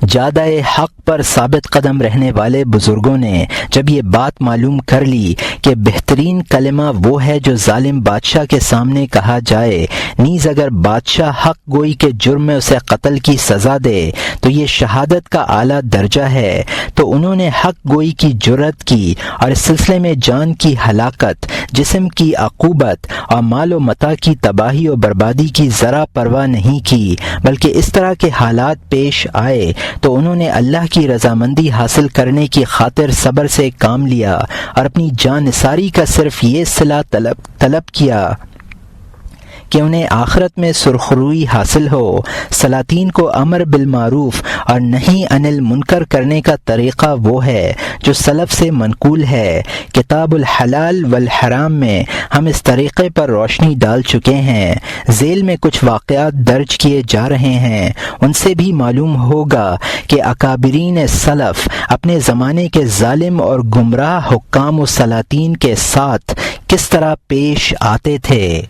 S1: جادہ حق پر ثابت قدم رہنے والے بزرگوں نے جب یہ بات معلوم کر لی کہ بہترین کلمہ وہ ہے جو ظالم بادشاہ کے سامنے کہا جائے، نیز اگر بادشاہ حق گوئی کے جرم میں اسے قتل کی سزا دے تو یہ شہادت کا اعلیٰ درجہ ہے، تو انہوں نے حق گوئی کی جرأت کی اور اس سلسلے میں جان کی ہلاکت، جسم کی عقوبت اور مال و متاع کی تباہی و بربادی کی ذرا پرواہ نہیں کی، بلکہ اس طرح کے حالات پیش آئے تو انہوں نے اللہ کی رضامندی حاصل کرنے کی خاطر صبر سے کام لیا اور اپنی جان نثاری کا صرف یہ صلہ طلب کیا کہ انہیں آخرت میں سرخروئی حاصل ہو۔ سلاطین کو امر بالمعروف اور نہی عن المنکر کرنے کا طریقہ وہ ہے جو سلف سے منقول ہے۔ کتاب الحلال والحرام میں ہم اس طریقے پر روشنی ڈال چکے ہیں۔ ذیل میں کچھ واقعات درج کیے جا رہے ہیں، ان سے بھی معلوم ہوگا کہ اکابرین سلف اپنے زمانے کے ظالم اور گمراہ حکام و سلاطین کے ساتھ کس طرح پیش آتے تھے۔